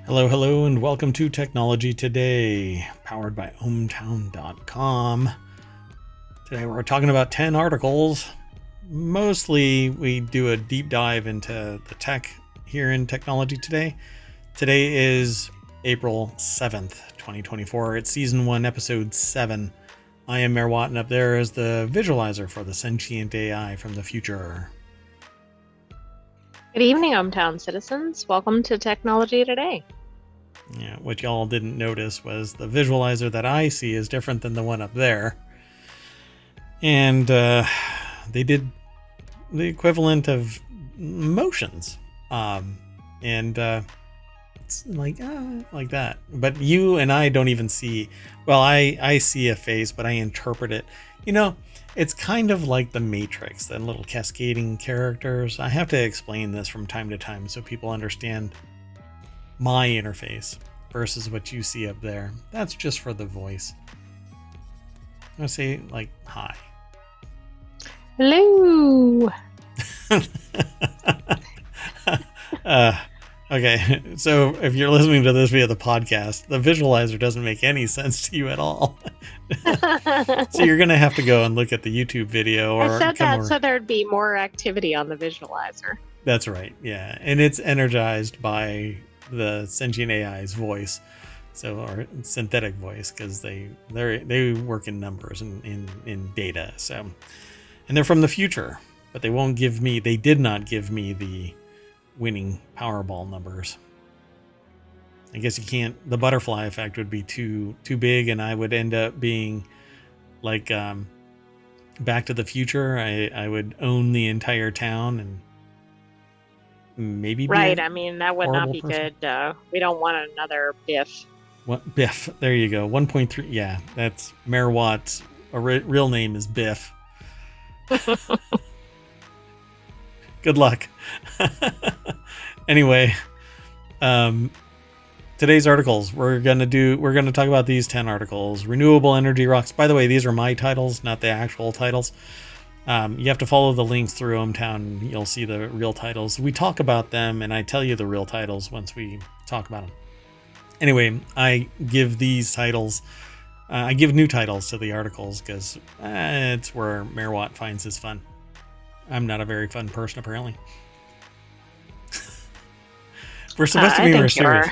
Hello, hello, and welcome to Technology Today, powered by ohmtown.com. Today we're talking about 10 articles. Mostly we do a deep dive into the tech here in Technology Today. Today is April 7th, 2024. It's Season 1, Episode 7. I am Mayor Watt, and up there is the visualizer for the sentient AI from the future. Good evening, hometown citizens. Welcome to Technology Today. Yeah, what y'all didn't notice was the visualizer that I see is different than the one up there. And they did the equivalent of motions. It's like that. But you and I don't even see, well, I see a face, but I interpret it. You know, it's kind of like the Matrix, the little cascading characters. I have to explain this from time to time so people understand my interface versus what you see up there. That's just for the voice. I'm gonna say like hi. Hello. Okay, so if you're listening to this via the podcast, the visualizer doesn't make any sense to you at all. So you're gonna have to go and look at the YouTube video, or I said that so there'd be more activity on the visualizer. That's right, yeah, and it's energized by the sentient AI's voice, so, or synthetic voice, because they work in numbers and in data. So, and they're from the future, but they did not give me the winning Powerball numbers. I guess you can't. The butterfly effect would be too big, and I would end up being like Back to the Future. I would own the entire town and maybe right. I mean, that would not be person. Good. We don't want another Biff. What Biff? There you go. 1.3. Yeah, that's Mayor Watt's real name is Biff. Good luck. Anyway, today's articles, we're gonna talk about these 10 articles. Renewable energy rocks. By the way, these are my titles, not the actual titles. You have to follow the links through ohmTown. You'll see the real titles. We talk about them, and I tell you the real titles once we talk about them. Anyway, I give these titles. I give new titles to the articles because it's where Mayor Watt finds his fun. I'm not a very fun person, apparently. We're supposed to be more serious.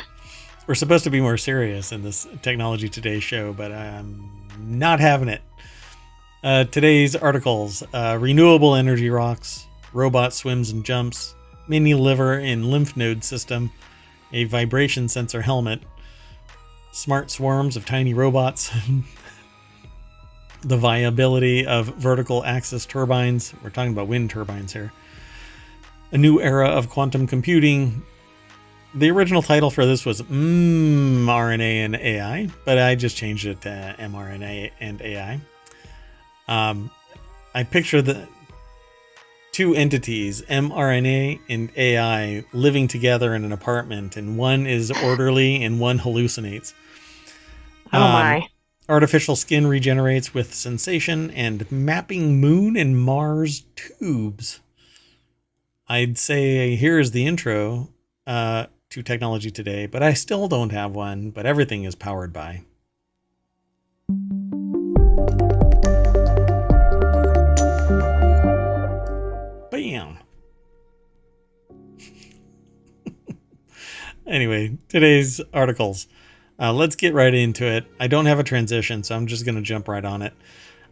We're supposed to be more serious in this Technology Today show, but I'm not having it. Today's articles: renewable energy rocks, robot swims and jumps, mini liver in lymph node system, a vibration sensor helmet, smart swarms of tiny robots, the viability of vertical axis turbines. We're talking about wind turbines here. A new era of quantum computing. The original title for this was mRNA and AI, but I just changed it to mRNA and AI. I picture the two entities, mRNA and AI, living together in an apartment, and one is orderly and one hallucinates. Oh my. Artificial skin regenerates with sensation and mapping moon and Mars tubes. I'd say here's the intro to Technology Today, but I still don't have one, but everything is powered by. Bam! Anyway, today's articles. Let's get right into it. I don't have a transition, so I'm just going to jump right on it.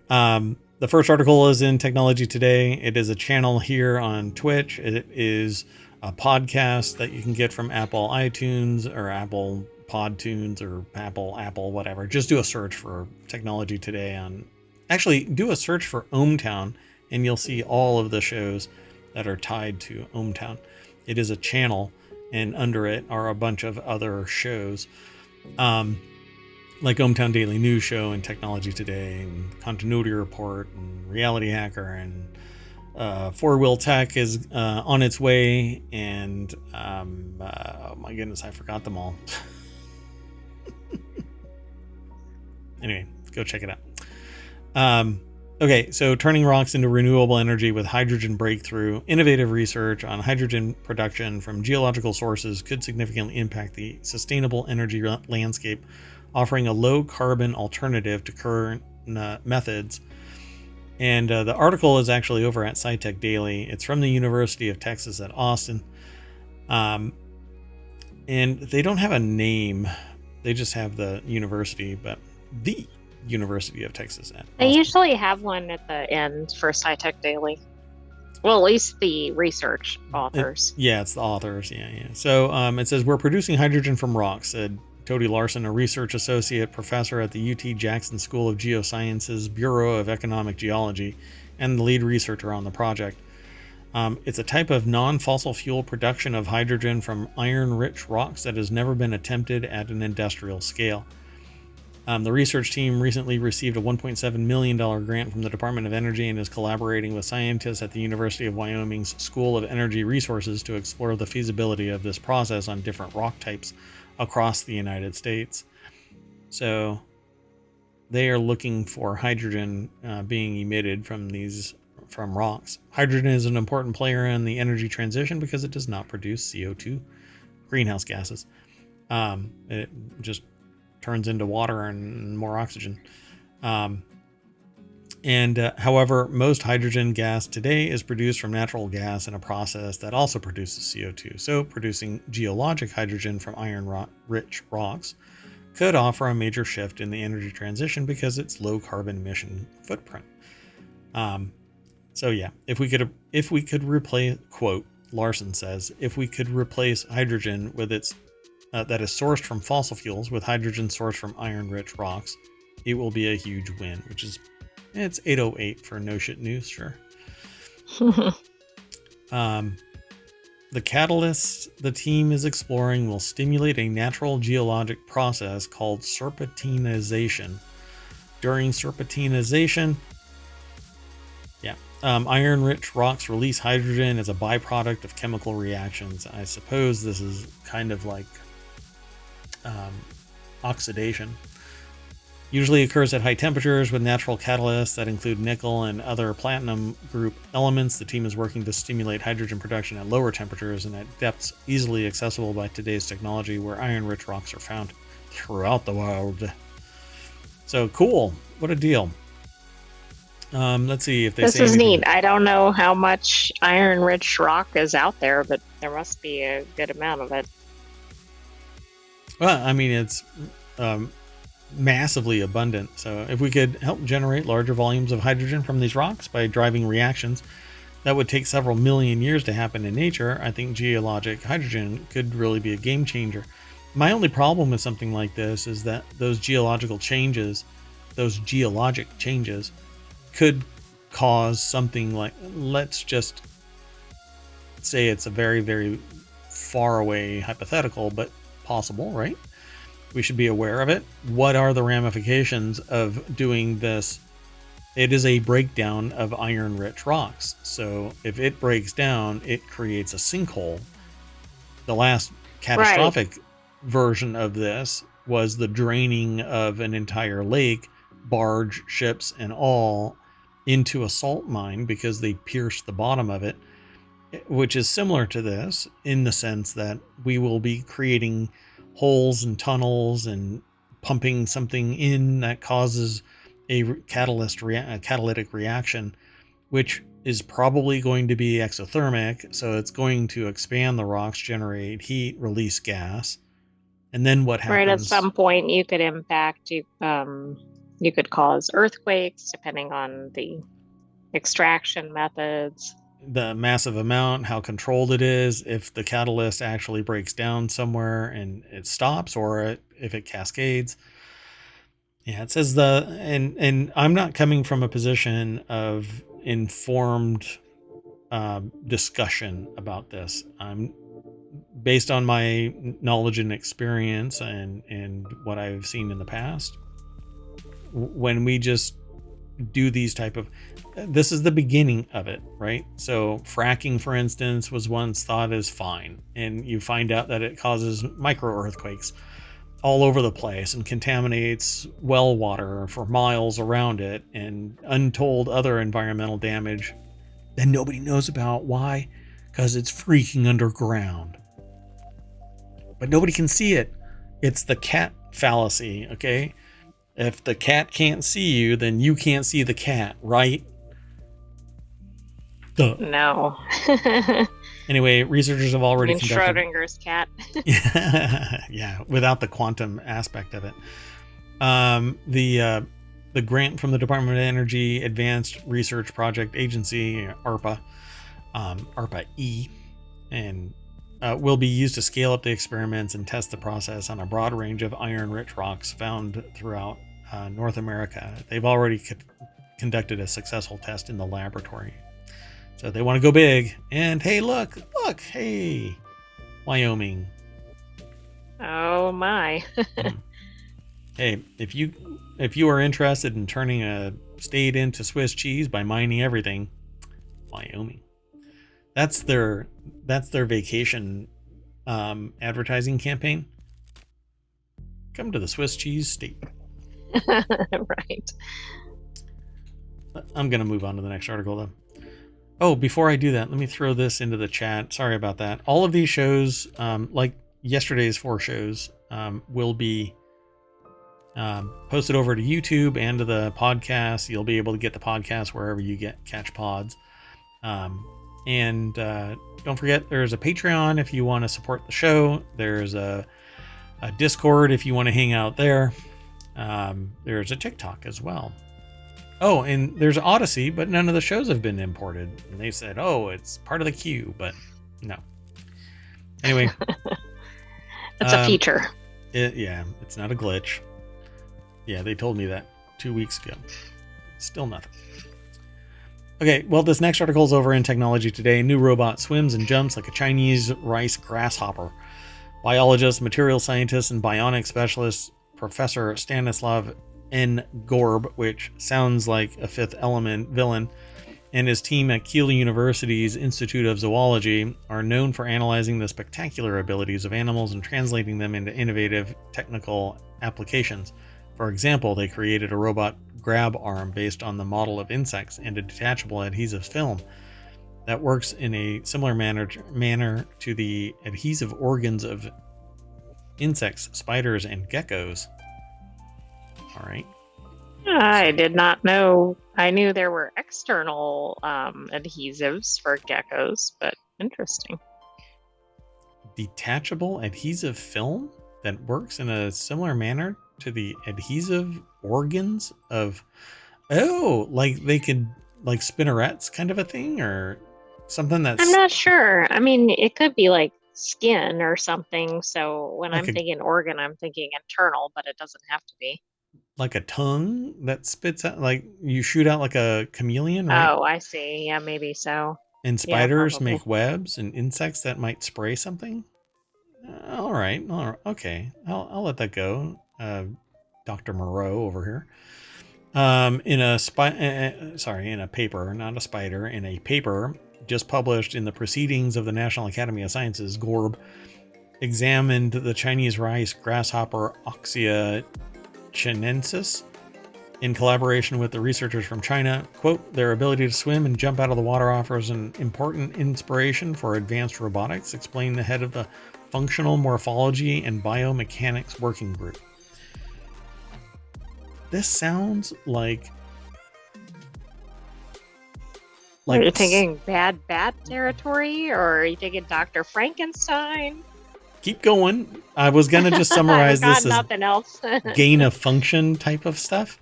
The first article is in Technology Today. It is a channel here on Twitch. It is a podcast that you can get from Apple iTunes or Apple PodTunes or Apple, whatever. Just do a search for Technology Today actually do a search for ohmTown, and you'll see all of the shows that are tied to ohmTown. It is a channel, and under it are a bunch of other shows. Like ohmTown Daily News Show and Technology Today and Continuity Report and Reality Hacker and Four Wheel Tech is on its way, and oh my goodness, I forgot them all. Anyway, go check it out. Okay, so turning rocks into renewable energy with hydrogen breakthrough, innovative research on hydrogen production from geological sources could significantly impact the sustainable energy landscape, offering a low carbon alternative to current methods. And the article is actually over at SciTech Daily. It's from the University of Texas at Austin. Um, and they don't have a name, they just have the university, but the University of Texas at They Austin. usually have one at the end for SciTech Daily. Well, at least the research authors. It's the authors. Yeah. So it says we're producing hydrogen from rocks, said Tody Larson, a research associate professor at the UT Jackson School of Geosciences Bureau of Economic Geology, and the lead researcher on the project. It's a type of non-fossil fuel production of hydrogen from iron-rich rocks that has never been attempted at an industrial scale. The research team recently received a $1.7 million grant from the Department of Energy and is collaborating with scientists at the University of Wyoming's School of Energy Resources to explore the feasibility of this process on different rock types across the United States. So they are looking for hydrogen being emitted from rocks. Hydrogen is an important player in the energy transition because it does not produce CO2, greenhouse gases. It just turns into water and more oxygen. However, most hydrogen gas today is produced from natural gas in a process that also produces CO2. So producing geologic hydrogen from iron-rich rocks could offer a major shift in the energy transition because its low carbon emission footprint. If we could replace, quote, Larson says, if we could replace hydrogen with its that is sourced from fossil fuels with hydrogen sourced from iron-rich rocks, it will be a huge win, it's 8:08 for no shit news, sure. The catalyst the team is exploring will stimulate a natural geologic process called serpentinization. During serpentinization, iron-rich rocks release hydrogen as a byproduct of chemical reactions. I suppose this is kind of like oxidation. Usually occurs at high temperatures with natural catalysts that include nickel and other platinum group elements. The team is working to stimulate hydrogen production at lower temperatures and at depths easily accessible by today's technology, where iron-rich rocks are found throughout the world. So cool. What a deal. Let's see if they This say is anything. neat. I don't know how much iron-rich rock is out there, but there must be a good amount of it. Well, I mean, it's massively abundant. So if we could help generate larger volumes of hydrogen from these rocks by driving reactions that would take several million years to happen in nature, I think geologic hydrogen could really be a game changer. My only problem with something like this is that those geologic changes could cause something like, let's just say it's a very, very far away hypothetical, but possible, right? We should be aware of it. What are the ramifications of doing this? It is a breakdown of iron-rich rocks. So if it breaks down, it creates a sinkhole. The last catastrophic version of this was the draining of an entire lake, barge, ships, and all, into a salt mine because they pierced the bottom of it, which is similar to this in the sense that we will be creating holes and tunnels and pumping something in that causes a catalytic reaction, which is probably going to be exothermic. So it's going to expand the rocks, generate heat, release gas. And then what happens? Right, at some point you could impact, you could cause earthquakes depending on the extraction methods. The massive amount, how controlled it is, if the catalyst actually breaks down somewhere and it stops, or if it cascades. Yeah, it says and I'm not coming from a position of informed discussion about this. I'm based on my knowledge and experience and what I've seen in the past. When we just do these type of, this is the beginning of it, right? So fracking, for instance, was once thought as fine, and you find out that it causes micro earthquakes. all over the place and contaminates well water for miles around it, and untold other environmental damage that nobody knows about. Why? Because it's freaking underground. But nobody can see it. It's the cat fallacy, okay? If the cat can't see you, then you can't see the cat, right? Duh. No. Anyway, researchers have already conducted... Schrodinger's cat. Yeah, without the quantum aspect of it. The grant from the Department of Energy Advanced Research Project Agency, ARPA, ARPA-E, and will be used to scale up the experiments and test the process on a broad range of iron-rich rocks found throughout North America. They've already conducted a successful test in the laboratory. So they want to go big. And hey, look, hey, Wyoming. Oh my. Hey, if you are interested in turning a state into Swiss cheese by mining everything, Wyoming. That's their vacation advertising campaign. Come to the Swiss cheese state. Right. I'm gonna move on to the next article though. Oh, before I do that, let me throw this into the chat. Sorry about that. All of these shows, like yesterday's 4 shows, will be posted over to YouTube and to the podcast. You'll be able to get the podcast wherever you catch pods. And don't forget, there's a Patreon if you want to support the show. There's a Discord if you want to hang out there. There's a TikTok as well. Oh, and there's Odyssey, but none of the shows have been imported. And they said, oh, it's part of the queue, but no. Anyway. It's a feature. It's not a glitch. Yeah, they told me that 2 weeks ago. Still nothing. Okay, well, this next article is over in Technology Today. New robot swims and jumps like a Chinese rice grasshopper. Biologist, material scientist, and bionic specialist Professor Stanislav N. Gorb, which sounds like a Fifth Element villain, and his team at Kiel University's Institute of Zoology are known for analyzing the spectacular abilities of animals and translating them into innovative technical applications. For example, they created a robot grab arm based on the model of insects and a detachable adhesive film that works in a similar manner to the adhesive organs of insects, spiders, and geckos. All right. I did not know. I knew there were external adhesives for geckos, but interesting. Detachable adhesive film that works in a similar manner to the adhesive organs of... Oh, like they could, like spinnerets kind of a thing, or something that's... I'm not sure. I mean, it could be like skin or something. So when I'm thinking organ, I'm thinking internal, but it doesn't have to be. Like a tongue that spits out, like you shoot out like a chameleon, right? Oh, I see. Yeah, maybe so. And spiders make webs, and insects that might spray something. All right. Okay. I'll let that go. Dr. Moreau over here. In a paper, not a spider, in a paper just published in the Proceedings of the National Academy of Sciences, Gorb examined the Chinese rice grasshopper Oxia chinensis in collaboration with the researchers from China. Quote, their ability to swim and jump out of the water offers an important inspiration for advanced robotics, explained the head of the Functional Morphology and Biomechanics Working Group. This sounds like... Are you thinking bad territory, or are you thinking Dr. Frankenstein? Keep going. I was going to just summarize this as nothing else. gain of function type of stuff.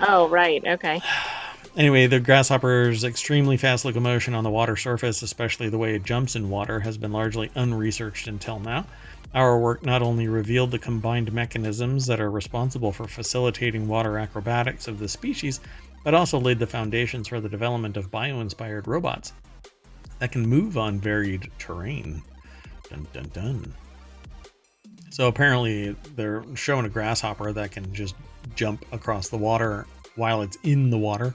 Oh, right. Okay. Anyway, the grasshopper's extremely fast locomotion on the water surface, especially the way it jumps in water, has been largely unresearched until now. Our work not only revealed the combined mechanisms that are responsible for facilitating water acrobatics of the species, but also laid the foundations for the development of bio-inspired robots that can move on varied terrain. Dun dun dun. So apparently they're showing a grasshopper that can just jump across the water while it's in the water.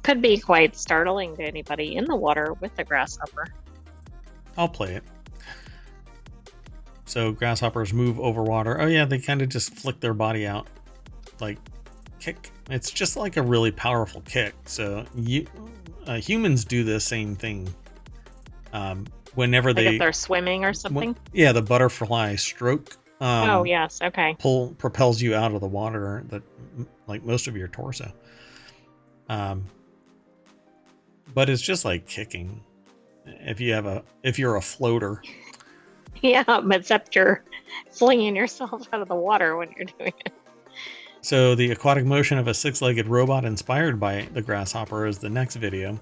Could be quite startling to anybody in the water with the grasshopper. I'll play it. So grasshoppers move over water. Oh yeah, they kind of just flick their body out, like kick. It's just like a really powerful kick. So humans do the same thing. Whenever Like they if they're swimming or something? yeah, the butterfly stroke Oh, yes. Okay. propels you out of the water, like most of your torso. But it's just like kicking. If you're a floater. Yeah, except you're flinging yourself out of the water when you're doing it. So the aquatic motion of a six-legged robot inspired by the grasshopper is the next video.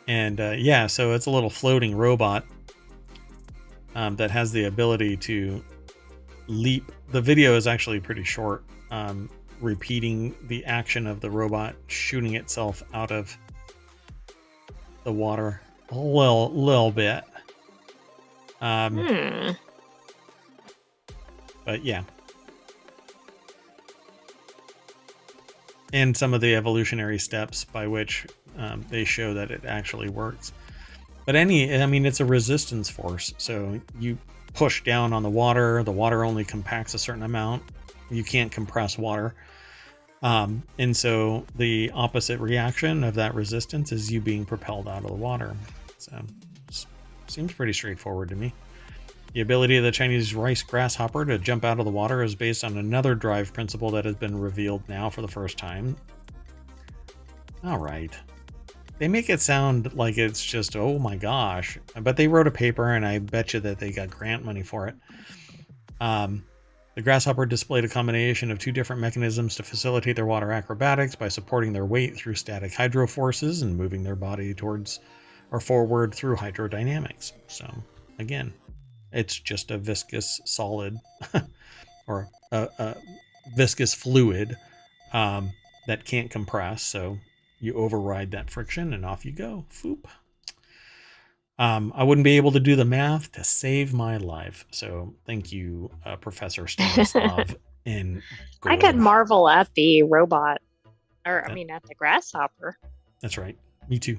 And yeah, so it's a little floating robot that has the ability to leap. The video is actually pretty short, repeating the action of the robot shooting itself out of the water a little bit. But yeah. And some of the evolutionary steps by which they show that it actually works. But it's a resistance force. So you push down on the water only compacts a certain amount. You can't compress water. And so the opposite reaction of that resistance is you being propelled out of the water. So seems pretty straightforward to me. The ability of the Chinese rice grasshopper to jump out of the water is based on another drive principle that has been revealed now for the first time. All right. They make it sound like it's just, oh my gosh. But they wrote a paper, and I bet you that they got grant money for it. The grasshopper displayed a combination of two different mechanisms to facilitate their water acrobatics by supporting their weight through static hydro forces and moving their body towards or forward through hydrodynamics. So, again, it's just a viscous solid or a viscous fluid that can't compress. So you override that friction and off you go. Foop. I wouldn't be able to do the math to save my life. So thank you, Professor Stanislav. And I could marvel at the robot, at the grasshopper. That's right. Me too.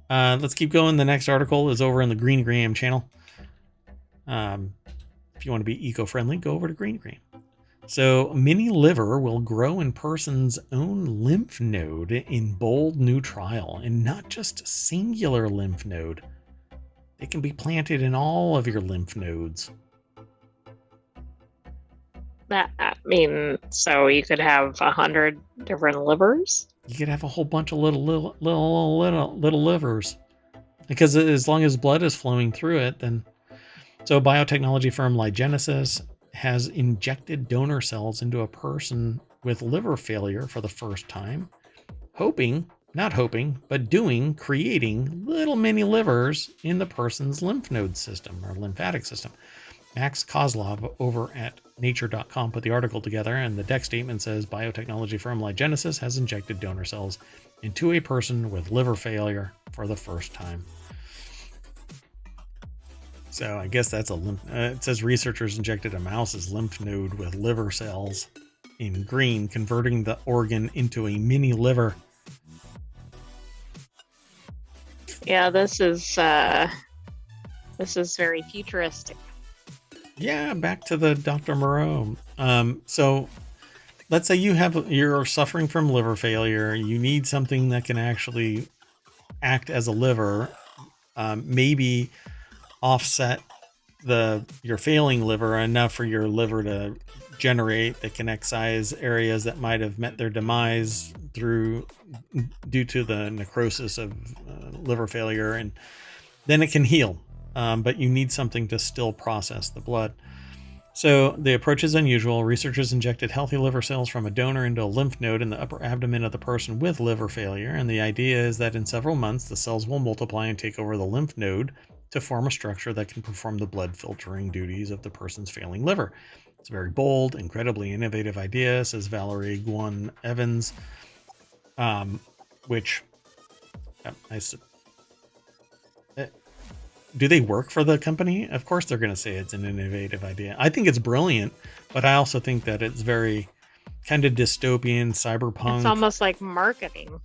Let's keep going. The next article is over in the Greengram channel. If you want to be eco-friendly, go over to Greengram. So, mini liver will grow in person's own lymph node in bold new trial, and not just singular lymph node. They can be planted in all of your lymph nodes. So you could have 100 different livers? You could have a whole bunch of little livers. Because as long as blood is flowing through it, then... So biotechnology firm Lygenesis has injected donor cells into a person with liver failure for the first time, creating little mini livers in the person's lymph node system or lymphatic system. Max Kozlov over at nature.com put the article together, and the deck statement says biotechnology firm Lygenesis has injected donor cells into a person with liver failure for the first time. So I guess that's it says researchers injected a mouse's lymph node with liver cells in green, converting the organ into a mini liver. Yeah, this is very futuristic. Yeah, back to the Dr. Moreau. So let's say you're suffering from liver failure. You need something that can actually act as a liver, maybe offset your failing liver enough for your liver to generate that can excise areas that might have met their demise due to the necrosis of liver failure, and then it can heal. But you need something to still process the blood. So the approach is unusual. Researchers injected healthy liver cells from a donor into a lymph node in the upper abdomen of the person with liver failure, and the idea is that in several months the cells will multiply and take over the lymph node to form a structure that can perform the blood filtering duties of the person's failing liver. It's a very bold, incredibly innovative idea, says Valerie Guan Evans, do they work for the company? Of course they're going to say it's an innovative idea. I think it's brilliant, but I also think that it's very kind of dystopian, cyberpunk. It's almost like marketing.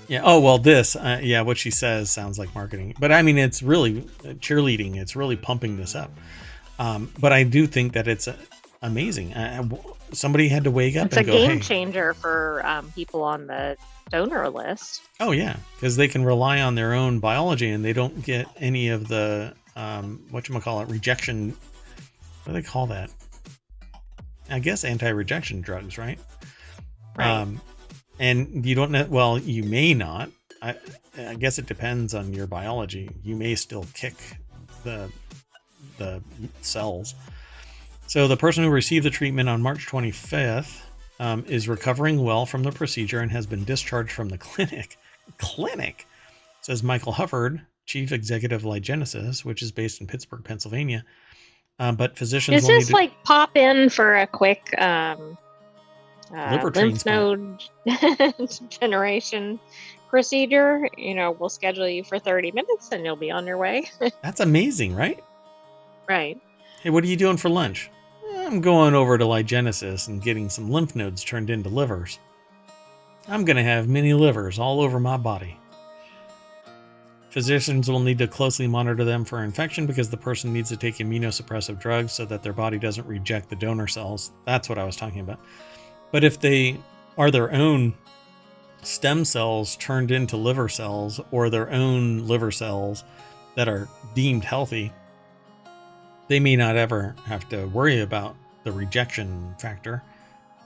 Yeah. Oh, well, what she says sounds like marketing. But I mean, it's really cheerleading. It's really pumping this up. But I do think that it's amazing. Somebody had to wake up It's and a go, game hey. changer for people on the donor list. Oh, yeah, because they can rely on their own biology and they don't get any of the, whatchamacallit, rejection. What do they call that? I guess anti-rejection drugs, right? Right. And you don't know, well, you may not. I guess it depends on your biology. You may still kick the cells. So the person who received the treatment on March 25th is recovering well from the procedure and has been discharged from the clinic. Clinic, says Michael Hufford, chief executive of Lygenesis, which is based in Pittsburgh, Pennsylvania. But physicians Is will need this to like pop in for a quick liver lymph transplant. node generation procedure? We'll schedule you for 30 minutes and you'll be on your way. That's amazing, right? Right. Hey, what are you doing for lunch? I'm going over to Lygenesis and getting some lymph nodes turned into livers. I'm going to have mini livers all over my body. Physicians will need to closely monitor them for infection because the person needs to take immunosuppressive drugs so that their body doesn't reject the donor cells. That's what I was talking about. But if they are their own stem cells turned into liver cells or their own liver cells that are deemed healthy, they may not ever have to worry about the rejection factor.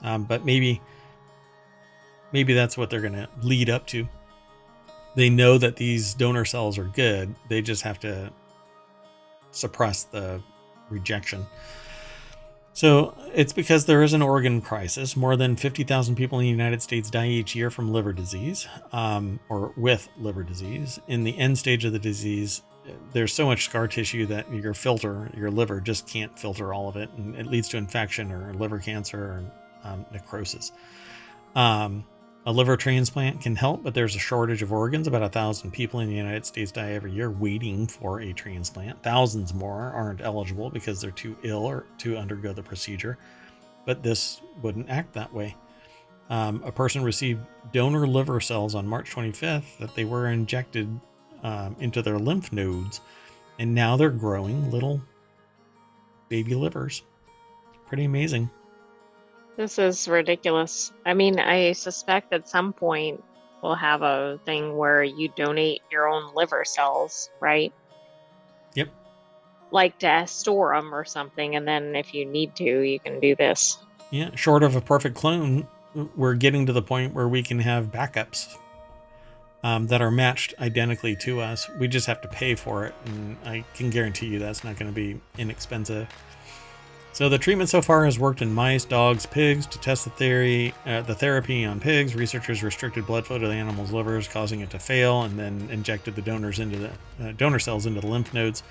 But maybe that's what they're going to lead up to. They know that these donor cells are good. They just have to suppress the rejection. So it's because there is an organ crisis. More than 50,000 people in the United States die each year from liver disease, or with liver disease. In the end stage of the disease, there's so much scar tissue that your liver just can't filter all of it, and it leads to infection or liver cancer or necrosis. A liver transplant can help, but there's a shortage of organs. About 1,000 people in the United States die every year waiting for a transplant. Thousands more aren't eligible because they're too ill or to undergo the procedure. But this wouldn't act that way. A person received donor liver cells on March 25th that they were injected into their lymph nodes, and now they're growing little baby livers. Pretty amazing. This is ridiculous. I mean, I suspect at some point we'll have a thing where you donate your own liver cells, right? Yep. Like to store them or something, and then if you need to, you can do this. Yeah, short of a perfect clone, we're getting to the point where we can have backups that are matched identically to us. We just have to pay for it, and I can guarantee you that's not going to be inexpensive. So the treatment so far has worked in mice, dogs, pigs. To test the therapy on pigs, researchers restricted blood flow to the animal's livers, causing it to fail, and then injected the donor cells into the lymph nodes.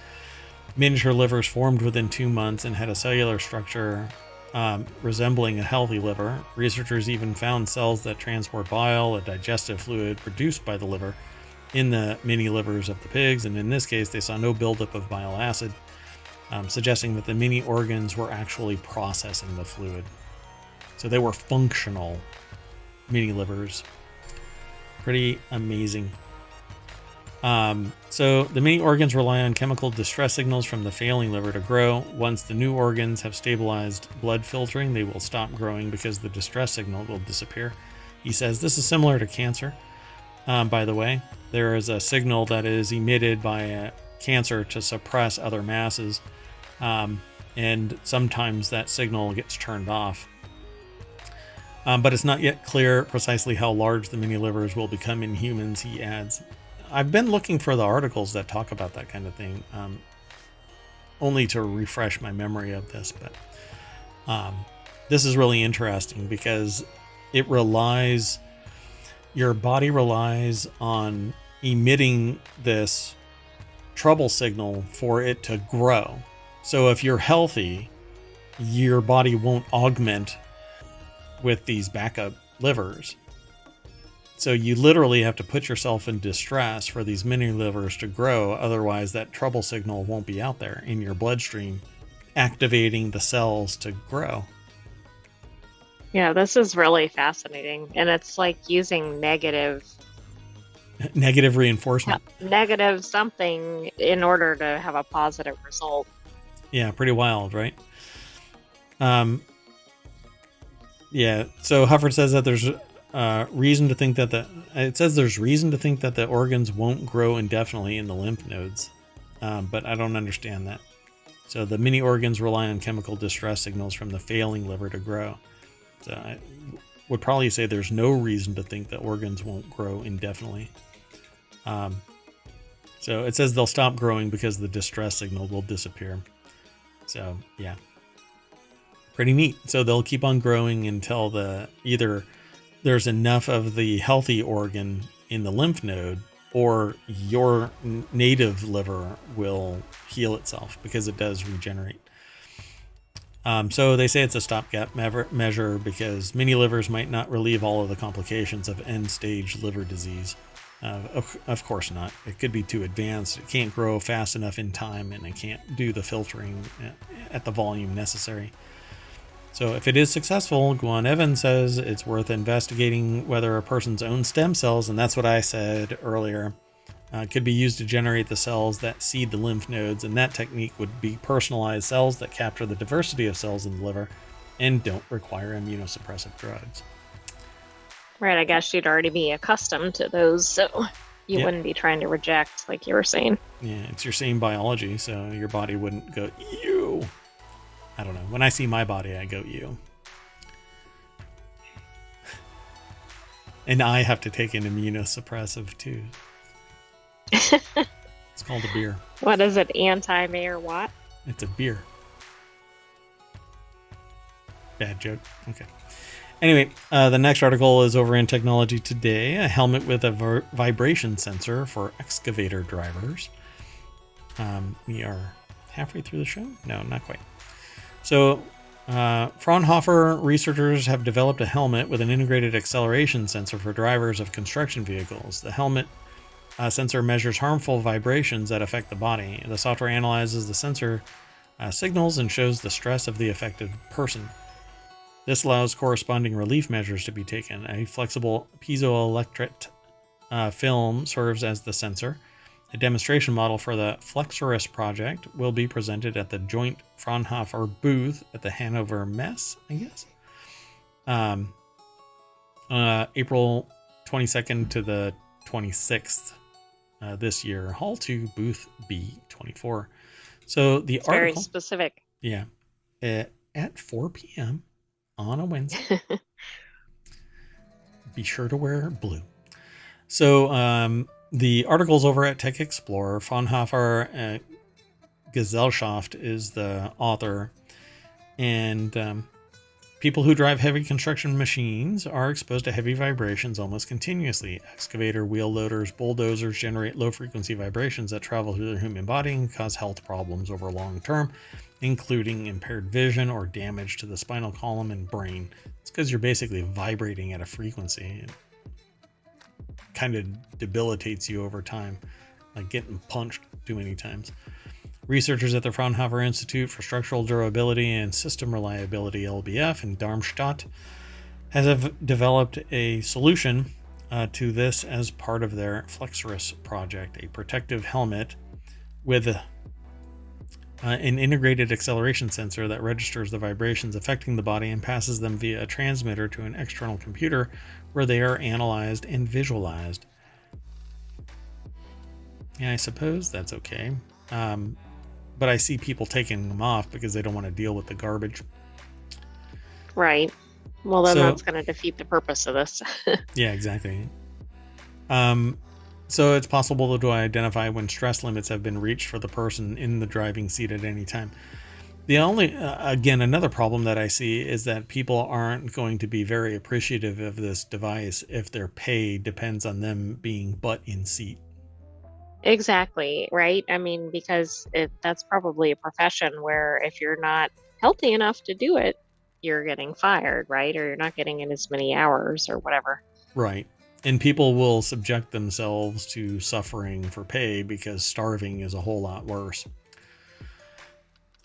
Miniature livers formed within 2 months and had a cellular structure resembling a healthy liver. Researchers even found cells that transport bile, a digestive fluid produced by the liver, in the mini livers of the pigs, and in this case, they saw no buildup of bile acid. Suggesting that the mini organs were actually processing the fluid. So they were functional mini livers. Pretty amazing. So the mini organs rely on chemical distress signals from the failing liver to grow. Once the new organs have stabilized blood filtering, they will stop growing because the distress signal will disappear. He says this is similar to cancer. By the way, there is a signal that is emitted by a cancer to suppress other masses, and sometimes that signal gets turned off. But it's not yet clear precisely how large the mini livers will become in humans, he adds. I've been looking for the articles that talk about that kind of thing, only to refresh my memory of this, but this is really interesting because your body relies on emitting this trouble signal for it to grow. So if you're healthy, your body won't augment with these backup livers. So you literally have to put yourself in distress for these mini livers to grow. Otherwise, that trouble signal won't be out there in your bloodstream, activating the cells to grow. Yeah, this is really fascinating. And it's like using negative Reinforcement. negative something in order to have a positive result. Yeah, pretty wild, right? Um, yeah. So Hufford says that there's reason to think that there's reason to think that the organs won't grow indefinitely in the lymph nodes, but I don't understand that. So the mini organs rely on chemical distress signals from the failing liver to grow. So I would probably say there's no reason to think that organs won't grow indefinitely. So it says they'll stop growing because the distress signal will disappear. So yeah, pretty neat. So they'll keep on growing until either there's enough of the healthy organ in the lymph node, or your native liver will heal itself because it does regenerate. So they say it's a stopgap measure because many livers might not relieve all of the complications of end-stage liver disease. Of course not. It could be too advanced. It can't grow fast enough in time, and it can't do the filtering at the volume necessary. So if it is successful, Guan Evans says it's worth investigating whether a person's own stem cells, and that's what I said earlier, could be used to generate the cells that seed the lymph nodes, and that technique would be personalized cells that capture the diversity of cells in the liver and don't require immunosuppressive drugs. Right, I guess you'd already be accustomed to those, so you wouldn't be trying to reject, like you were saying. Yeah, it's your same biology, so your body wouldn't go, ew. I don't know. When I see my body, I go, ew. And I have to take an immunosuppressive too. It's called a beer. What is it, anti-mayor what? It's a beer. Bad joke. Okay. Anyway, the next article is over in Technology Today. A helmet with a vibration sensor for excavator drivers. We are halfway through the show? No, not quite. So, Fraunhofer researchers have developed a helmet with an integrated acceleration sensor for drivers of construction vehicles. The helmet sensor measures harmful vibrations that affect the body. The software analyzes the sensor signals and shows the stress of the affected person. This allows corresponding relief measures to be taken. A flexible piezoelectric film serves as the sensor. A demonstration model for the Flexurus project will be presented at the joint Fraunhofer booth at the Hanover Messe, I guess. April 22nd to the 26th this year. Hall 2, booth B24. So the It's article... very specific. Yeah. At 4 p.m. on a Wednesday. Be sure to wear blue. So the article's over at Tech Explorer. Fraunhofer Gesellschaft is the author. And people who drive heavy construction machines are exposed to heavy vibrations almost continuously. Excavator, wheel loaders, bulldozers generate low-frequency vibrations that travel through the human body and cause health problems over long term, including impaired vision or damage to the spinal column and brain. It's because you're basically vibrating at a frequency. It kind of debilitates you over time, like getting punched too many times. Researchers at the Fraunhofer Institute for Structural Durability and System Reliability, LBF, in Darmstadt have developed a solution to this as part of their Flexurus project, a protective helmet with an integrated acceleration sensor that registers the vibrations affecting the body and passes them via a transmitter to an external computer where they are analyzed and visualized. Yeah, I suppose that's okay. But I see people taking them off because they don't want to deal with the garbage. Right. Well, then that's going to defeat the purpose of this. Yeah, exactly. So it's possible to identify when stress limits have been reached for the person in the driving seat at any time. The only, again, another problem that I see is that people aren't going to be very appreciative of this device if their pay depends on them being butt in seat. Exactly, right? I mean, because that's probably a profession where if you're not healthy enough to do it, you're getting fired, right? Or you're not getting in as many hours or whatever. Right. And people will subject themselves to suffering for pay because starving is a whole lot worse.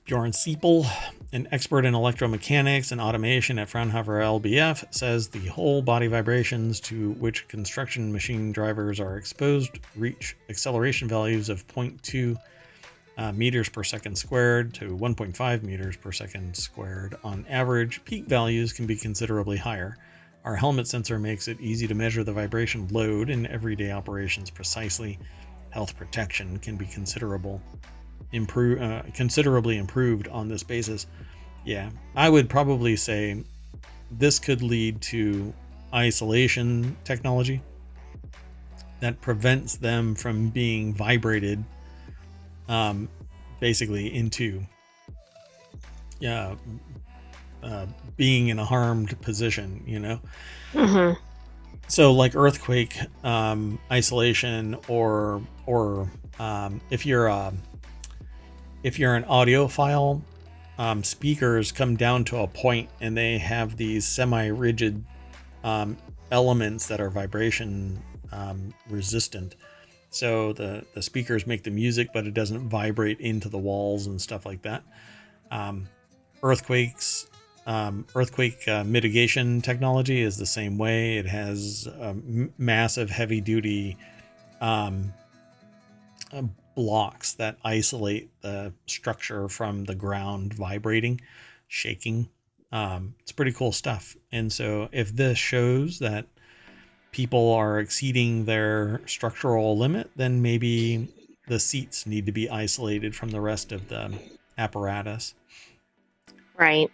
Bjorn Siepel, an expert in electromechanics and automation at Fraunhofer LBF, says the whole body vibrations to which construction machine drivers are exposed reach acceleration values of 0.2 meters per second squared to 1.5 meters per second squared. On average, peak values can be considerably higher. Our helmet sensor makes it easy to measure the vibration load in everyday operations precisely. Health protection can be considerably improved on this basis. Yeah, I would probably say this could lead to isolation technology that prevents them from being vibrated basically into uh, being in a harmed position, you know? Hmm. So like earthquake isolation or if you're an audiophile, speakers come down to a point and they have these semi-rigid elements that are vibration resistant. So the speakers make the music, but it doesn't vibrate into the walls and stuff like that. Um, earthquake mitigation technology is the same way. It has massive, heavy-duty um, blocks that isolate the structure from the ground vibrating, shaking. It's pretty cool stuff. And so, if this shows that people are exceeding their structural limit, then maybe the seats need to be isolated from the rest of the apparatus. Right.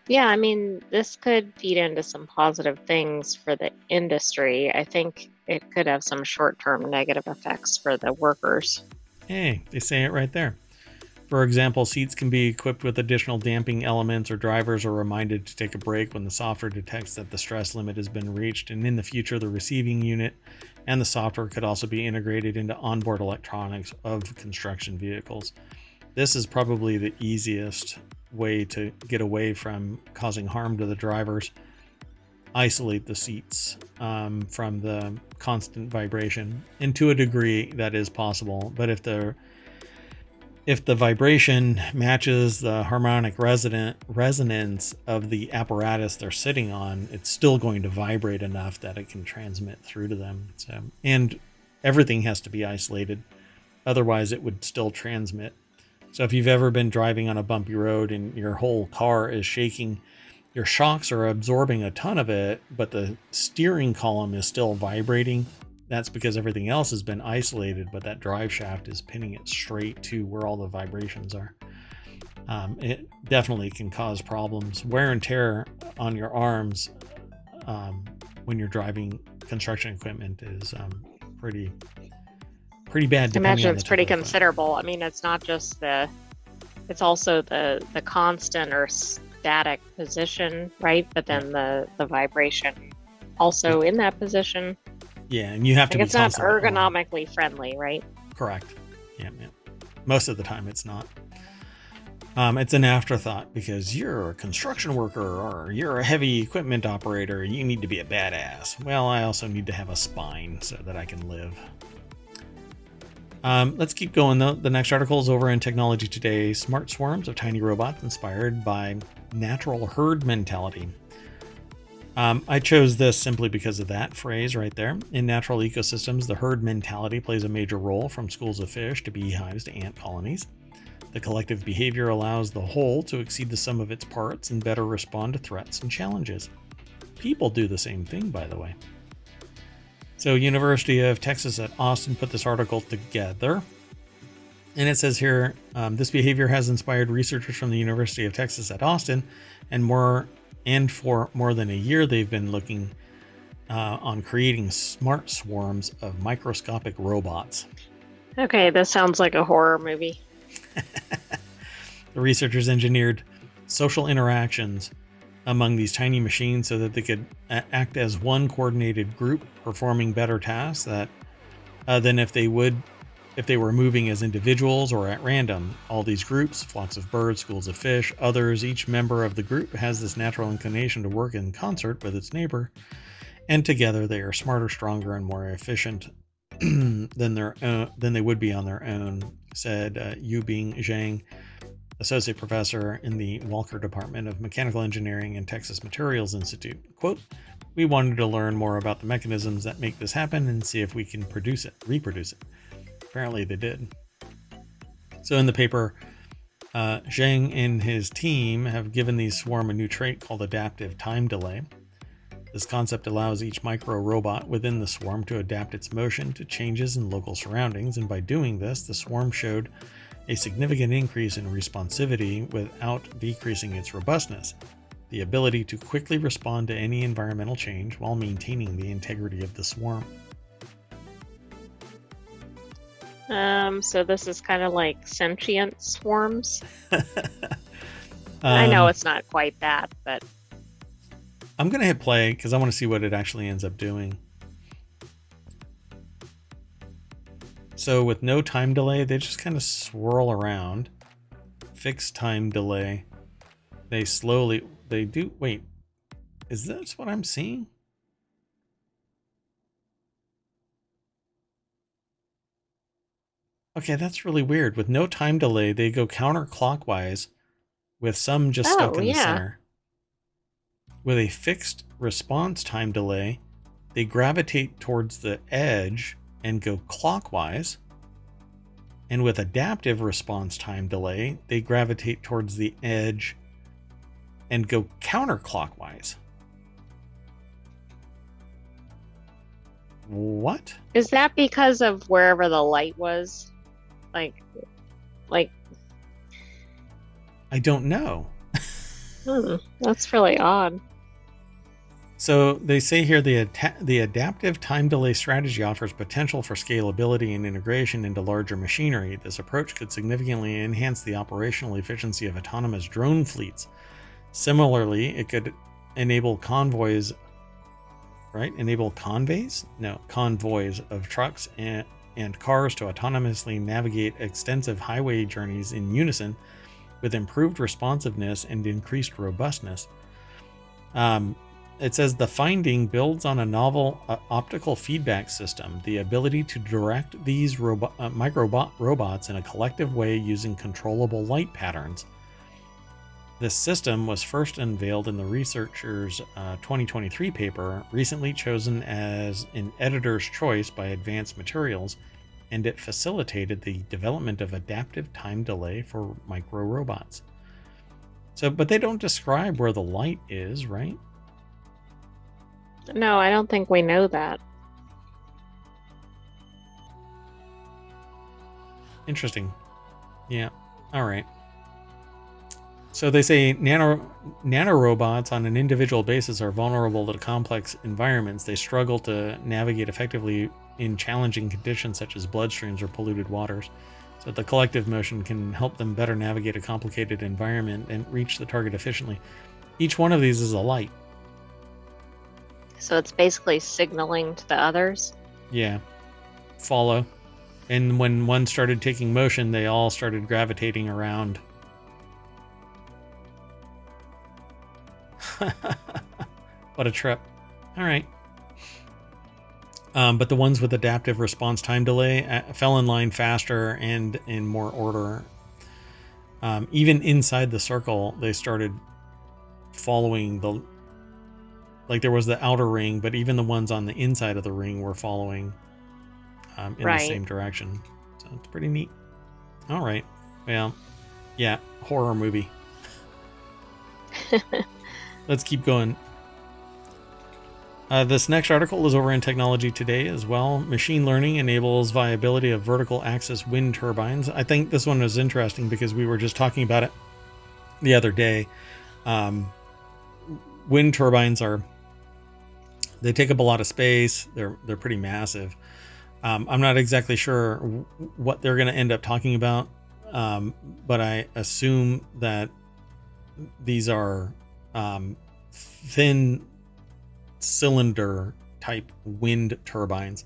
Yeah, I mean, this could feed into some positive things for the industry. I think it could have some short-term negative effects for the workers. Hey, they say it right there. For example, seats can be equipped with additional damping elements, or drivers are reminded to take a break when the software detects that the stress limit has been reached. And in the future, the receiving unit and the software could also be integrated into onboard electronics of construction vehicles. This is probably the easiest way to get away from causing harm to the drivers. Isolate the seats from the constant vibration, and to a degree that is possible. But if the vibration matches the harmonic resonance of the apparatus they're sitting on, it's still going to vibrate enough that it can transmit through to them. So, and everything has to be isolated, otherwise it would still transmit. So if you've ever been driving on a bumpy road and your whole car is shaking, your shocks are absorbing a ton of it, but the steering column is still vibrating. That's because everything else has been isolated, but that drive shaft is pinning it straight to where all the vibrations are. It definitely can cause problems. Wear and tear on your arms when you're driving construction equipment is pretty bad, I depending imagine on the it's type pretty of equipment. considerable. I mean, it's not just it's also the constant or static position, right? But Yeah, then the vibration also in that position. yeah, and you have to Like be it's not constantly on. ergonomically friendly, right? Correct. Yeah, yeah. Most of the time, it's not. It's an afterthought because you're a construction worker or you're a heavy equipment operator. You need to be a badass. Well, I also need to have a spine so that I can live. Let's keep going though. The next article is over in Technology Today. Smart swarms of tiny robots inspired by natural herd mentality. I chose this simply because of that phrase right there. In natural ecosystems, the herd mentality plays a major role, from schools of fish to beehives to ant colonies. The collective behavior allows the whole to exceed the sum of its parts and better respond to threats and challenges. People do the same thing, by the way. So, University of Texas at Austin put this article together. And it says here, this behavior has inspired researchers from the University of Texas at Austin, and for more than a year, they've been looking on creating smart swarms of microscopic robots. Okay, this sounds like a horror movie. The researchers engineered social interactions among these tiny machines so that they could act as one coordinated group, performing better tasks than if they were moving as individuals or at random. All these groups, flocks of birds, schools of fish, others, each member of the group has this natural inclination to work in concert with its neighbor, and together they are smarter, stronger, and more efficient than they would be on their own, said Yubing Zhang, associate professor in the Walker Department of Mechanical Engineering and Texas Materials Institute. Quote, "We wanted to learn more about the mechanisms that make this happen and see if we can reproduce it. Apparently they did." So in the paper, Zhang and his team have given the swarm a new trait called adaptive time delay. This concept allows each micro robot within the swarm to adapt its motion to changes in local surroundings, and by doing this, the swarm showed a significant increase in responsivity without decreasing its robustness, the ability to quickly respond to any environmental change while maintaining the integrity of the swarm. So this is kind of like sentient swarms. I know um, it's not quite that, but I'm going to hit play because I want to see what it actually ends up doing. So with no time delay, they just kind of swirl around. Fixed time delay. They do, wait, is this what I'm seeing? Okay, that's really weird. With no time delay, they go counterclockwise, with some just stuck oh in the yeah. center. With a fixed response time delay, they gravitate towards the edge and go clockwise. And with adaptive response time delay, they gravitate towards the edge and go counterclockwise. What? Is that because of wherever the light was? Like, like, I don't know. that's really odd. So they say here the adaptive time delay strategy offers potential for scalability and integration into larger machinery. This approach could significantly enhance the operational efficiency of autonomous drone fleets. Similarly, it could enable convoys of trucks and cars to autonomously navigate extensive highway journeys in unison with improved responsiveness and increased robustness. It says the finding builds on a novel optical feedback system, the ability to direct these micro robots in a collective way using controllable light patterns. This system was first unveiled in the researchers' 2023 paper, recently chosen as an editor's choice by Advanced Materials, and it facilitated the development of adaptive time delay for micro robots. So, but they don't describe where the light is, right? No, I don't think we know that. Interesting. Yeah. All right. So they say nanorobots on an individual basis are vulnerable to complex environments. They struggle to navigate effectively in challenging conditions such as bloodstreams or polluted waters. So the collective motion can help them better navigate a complicated environment and reach the target efficiently. Each one of these is a light. So it's basically signaling to the others. Yeah. Follow. And when one started taking motion, they all started gravitating around. What a trip. All right. But the ones with adaptive response time delay fell in line faster and in more order. Even inside the circle, they started following the... Like there was the outer ring, but even the ones on the inside of the ring were following in the same direction. So it's pretty neat. All right. Well, yeah, horror movie. Let's keep going. This next article is over in Technology Today as well. Machine learning enables viability of vertical axis wind turbines. I think this one was interesting because we were just talking about it the other day. Wind turbines they take up a lot of space. They're pretty massive. I'm not exactly sure what they're going to end up talking about, but I assume that these are thin cylinder type wind turbines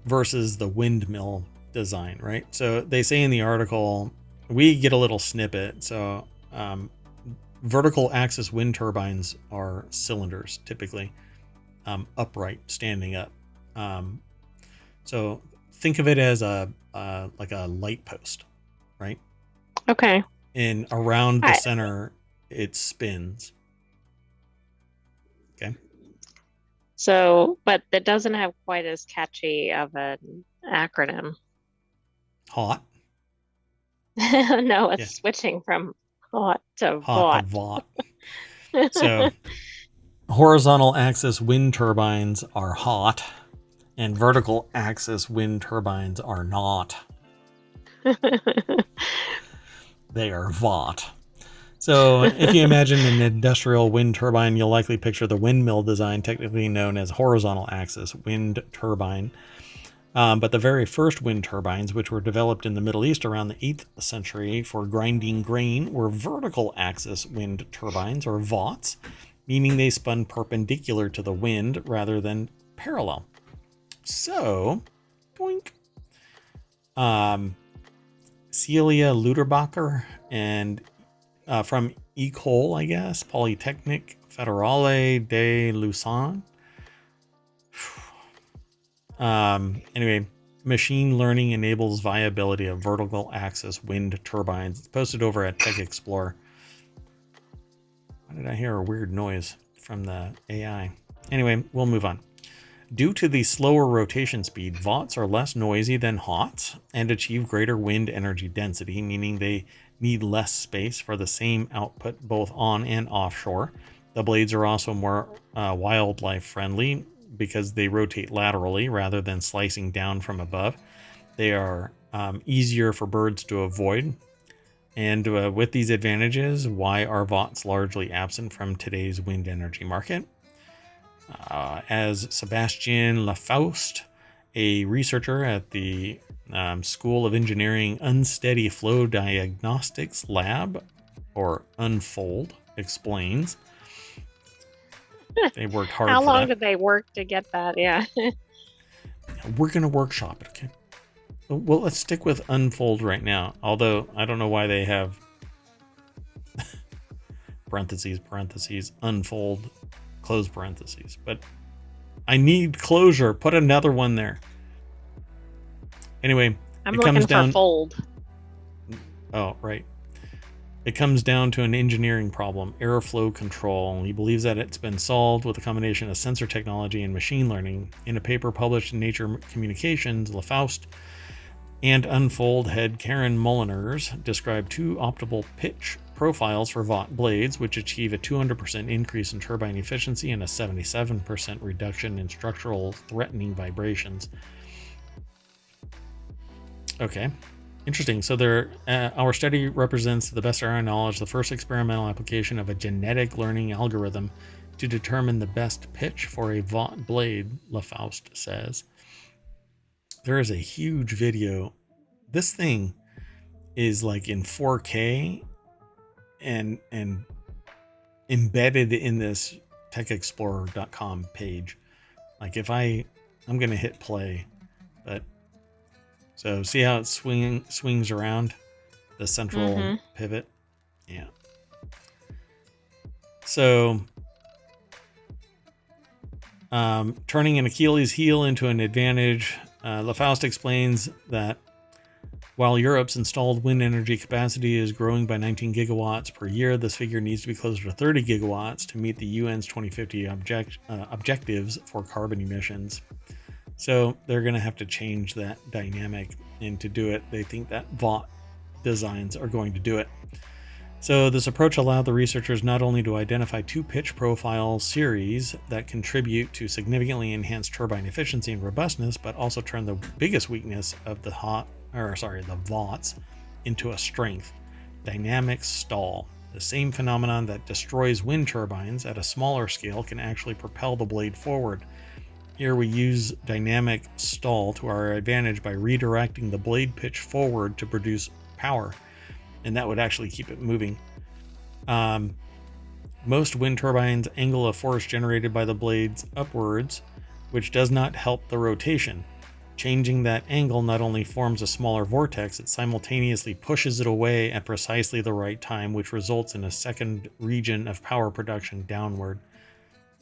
versus the windmill design, right? So they say in the article, we get a little snippet. So vertical axis wind turbines are cylinders, typically upright, standing up. So think of it as like a light post, right? Okay. And around the center, it spins. Okay. So, but that doesn't have quite as catchy of an acronym. Hot. No, Yeah, it's switching from hot to hot to vought. vaught. So horizontal axis wind turbines are hot, and vertical axis wind turbines are not. They are vaught. So, if you imagine an industrial wind turbine, you'll likely picture the windmill design, technically known as horizontal axis wind turbine. But the very first wind turbines, which were developed in the Middle East around the 8th century for grinding grain, were vertical axis wind turbines, or vaughts, meaning they spun perpendicular to the wind rather than parallel. So, boink. Celia Luderbacher and from Ecole, I guess, Polytechnique Fédérale de Lausanne. Anyway, machine learning enables viability of vertical axis wind turbines. It's posted over at Tech Explorer. Why did I hear a weird noise from the AI? Anyway, we'll move on. Due to the slower rotation speed, vaughts are less noisy than hots and achieve greater wind energy density, meaning they need less space for the same output both on and offshore. The blades are also more wildlife friendly because they rotate laterally rather than slicing down from above. They are easier for birds to avoid. And with these advantages, why are vaughts largely absent from today's wind energy market? As Sebastian Lafaust, a researcher at the School of Engineering Unsteady Flow Diagnostics Lab, or Unfold, explains. They worked hard How for long that. did they work to get that? Yeah. We're going to workshop it, okay? Well, let's stick with Unfold right now. Although, I don't know why they have parentheses, Unfold, close parentheses. But I need closure. Put another one there. Anyway, I'm it comes looking for down. fold. Oh, right. It comes down to an engineering problem, airflow control. He believes that it's been solved with a combination of sensor technology and machine learning. In a paper published in Nature Communications, Lafaust and Unfold head Karen Moliners described two optimal pitch profiles for Vought blades, which achieve a 200% increase in turbine efficiency and a 77% reduction in structural threatening vibrations. Okay. Interesting. So our study represents, to the best of our knowledge, the first experimental application of a genetic learning algorithm to determine the best pitch for a Vought blade, Lafaust says. There is a huge video. This thing is like in 4K and embedded in this techexplorer.com page. Like if I'm going to hit play, but so see how it swings around the central Mm-hmm. pivot. Yeah. So turning an Achilles heel into an advantage, Lafaust explains that while Europe's installed wind energy capacity is growing by 19 gigawatts per year, this figure needs to be closer to 30 gigawatts to meet the UN's 2050 objectives for carbon emissions. So they're going to have to change that dynamic, and to do it, they think that Vought designs are going to do it. So this approach allowed the researchers not only to identify two pitch profile series that contribute to significantly enhanced turbine efficiency and robustness, but also turn the biggest weakness of the Voughts into a strength: dynamic stall. The same phenomenon that destroys wind turbines at a smaller scale can actually propel the blade forward. Here we use dynamic stall to our advantage by redirecting the blade pitch forward to produce power, and that would actually keep it moving. Most wind turbines angle a force generated by the blades upwards, which does not help the rotation. Changing that angle not only forms a smaller vortex, it simultaneously pushes it away at precisely the right time, which results in a second region of power production downward.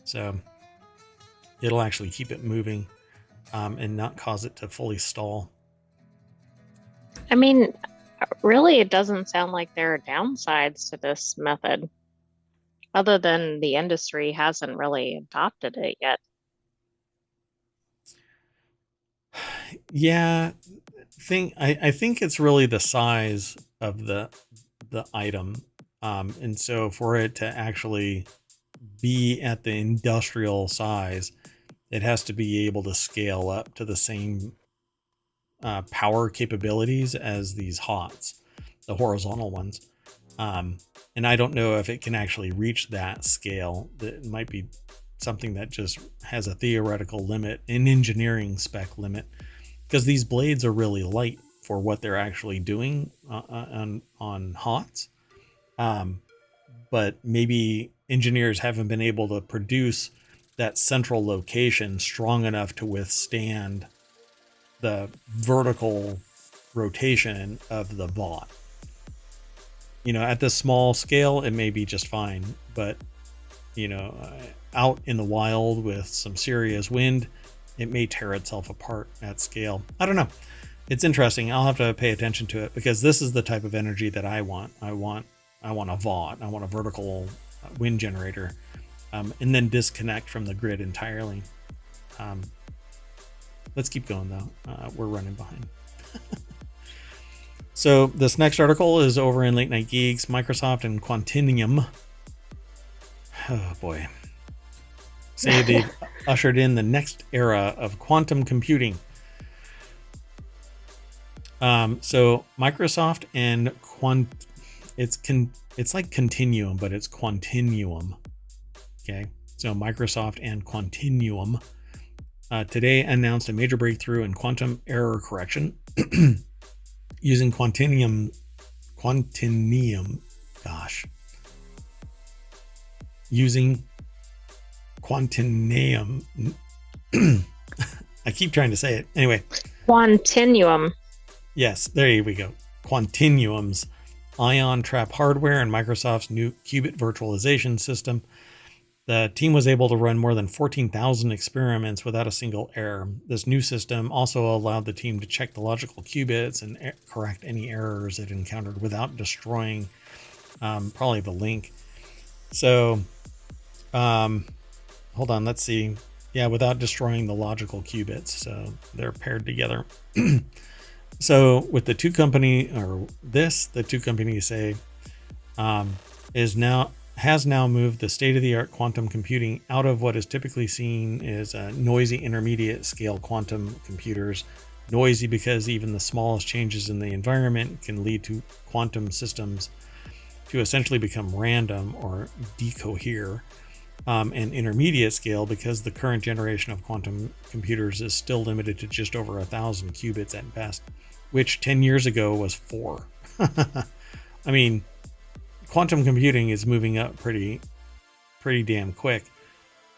So it'll actually keep it moving and not cause it to fully stall. I mean, really, it doesn't sound like there are downsides to this method, other than the industry hasn't really adopted it yet. Yeah, I think it's really the size of the item. And so for it to actually be at the industrial size, it has to be able to scale up to the same power capabilities as these HOTS, the horizontal ones. And I don't know if it can actually reach that scale. It might be something that just has a theoretical limit, an engineering spec limit, because these blades are really light for what they're actually doing on HOTS. But maybe engineers haven't been able to produce that central location strong enough to withstand the vertical rotation of the VOT. At this small scale, it may be just fine, but out in the wild with some serious wind, it may tear itself apart at scale. I don't know. It's interesting. I'll have to pay attention to it, because this is the type of energy that I want. I want a VOT. I want a vertical wind generator, and then disconnect from the grid entirely. Let's keep going though. We're running behind. So this next article is over in Late Night Geeks. Microsoft and Quantinuum, oh boy, say they've ushered in the next era of quantum computing. So Microsoft and it's like Continuum, but it's Quantinuum. Okay, so Microsoft and Quantinuum today announced a major breakthrough in quantum error correction using Quantinuum. Using Quantinuum. I keep trying to say it. Anyway. Quantinuum. Yes, there we go. Quantinuum's ion trap hardware and Microsoft's new qubit virtualization system. The team was able to run more than 14,000 experiments without a single error. This new system also allowed the team to check the logical qubits and correct any errors it encountered without destroying probably the link. So, hold on, let's see. Yeah, without destroying the logical qubits. So they're paired together. So with the two companies say has now moved the state-of-the-art quantum computing out of what is typically seen as noisy intermediate scale quantum computers. Noisy because even the smallest changes in the environment can lead to quantum systems to essentially become random or decohere. And intermediate scale because the current generation of quantum computers is still limited to just over 1,000 qubits at best, which 10 years ago was 4. I mean, quantum computing is moving up pretty damn quick.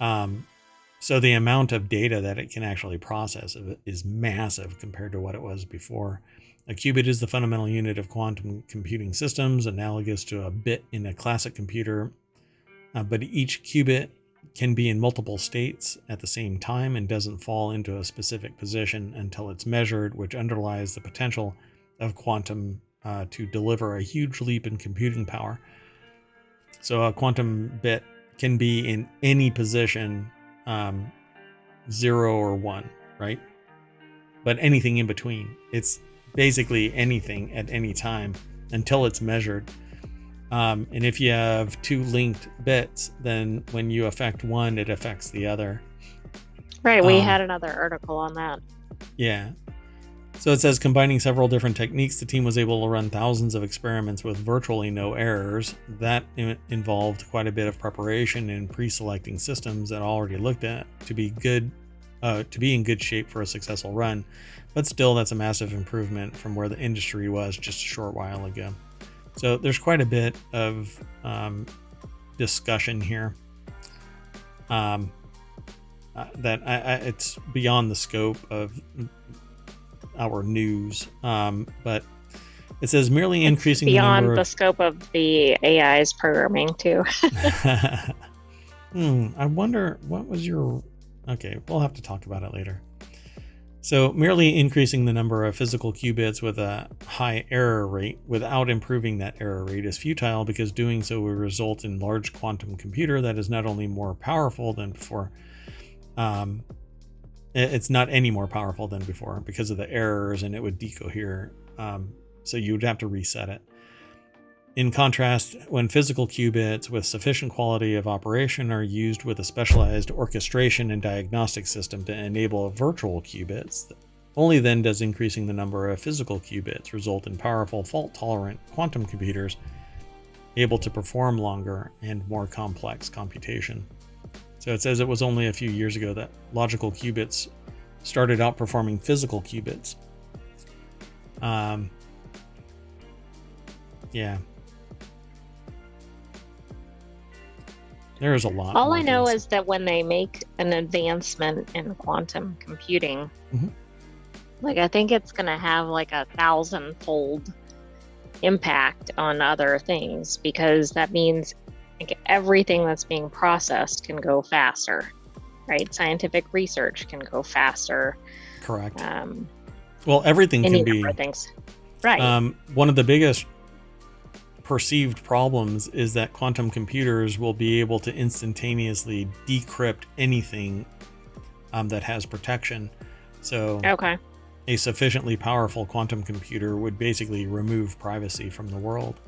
So the amount of data that it can actually process is massive compared to what it was before. A qubit is the fundamental unit of quantum computing systems, analogous to a bit in a classic computer. But each qubit can be in multiple states at the same time and doesn't fall into a specific position until it's measured, which underlies the potential of quantum to deliver a huge leap in computing power. So a quantum bit can be in any position, 0 or 1, right? But anything in between. It's basically anything at any time until it's measured. And if you have two linked bits, then when you affect one, it affects the other. Right, we had another article on that. Yeah. So it says, combining several different techniques, the team was able to run thousands of experiments with virtually no errors. That involved quite a bit of preparation and pre-selecting systems that already looked at to be in good shape for a successful run. But still, that's a massive improvement from where the industry was just a short while ago. So there's quite a bit of discussion here that it's beyond the scope of our news, but it says merely increasing beyond the scope of the AI's programming too. I wonder what was your... Okay, we'll have to talk about it later. So merely increasing the number of physical qubits with a high error rate without improving that error rate is futile, because doing so will result in large quantum computer that is not only more powerful than before, it's not any more powerful than before because of the errors, and it would decohere. So you would have to reset it. In contrast, when physical qubits with sufficient quality of operation are used with a specialized orchestration and diagnostic system to enable virtual qubits, only then does increasing the number of physical qubits result in powerful, fault-tolerant quantum computers able to perform longer and more complex computation. So it says it was only a few years ago that logical qubits started outperforming physical qubits. Yeah. There is a lot. All I know is that when they make an advancement in quantum computing, like I think it's going to have like 1,000-fold impact on other things, because that means like everything that's being processed can go faster, right? Scientific research can go faster. Correct. Well, everything can be things. Right. One of the biggest perceived problems is that quantum computers will be able to instantaneously decrypt anything that has protection. So a sufficiently powerful quantum computer would basically remove privacy from the world.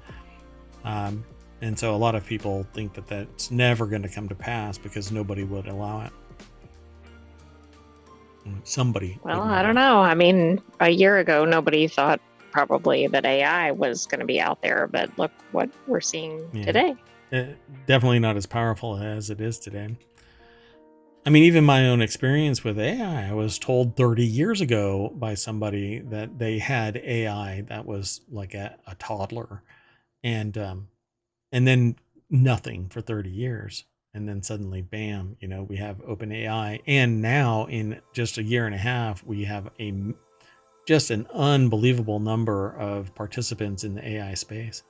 And so a lot of people think that that's never going to come to pass because nobody would allow it. Somebody. Well, I don't know. I mean, a year ago, nobody thought probably that AI was going to be out there, but look what we're seeing today. Definitely not as powerful as it is today. I mean, even my own experience with AI, I was told 30 years ago by somebody that they had AI that was like a toddler, and then nothing for 30 years. And then suddenly, bam, we have OpenAI. And now in just a year and a half, we have just an unbelievable number of participants in the AI space.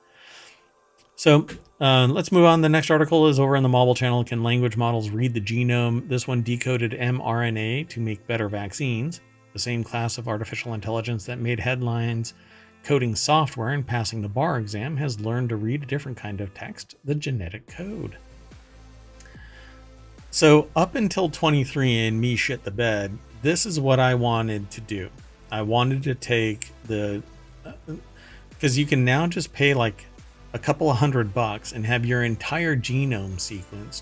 So let's move on. The next article is over on the Mobile channel. Can language models read the genome? This one decoded mRNA to make better vaccines. The same class of artificial intelligence that made headlines coding software and passing the bar exam has learned to read a different kind of text, the genetic code. So up until 23andMe shit the bed, this is what I wanted to do. I wanted to take because you can now just pay like a couple of $100 and have your entire genome sequenced.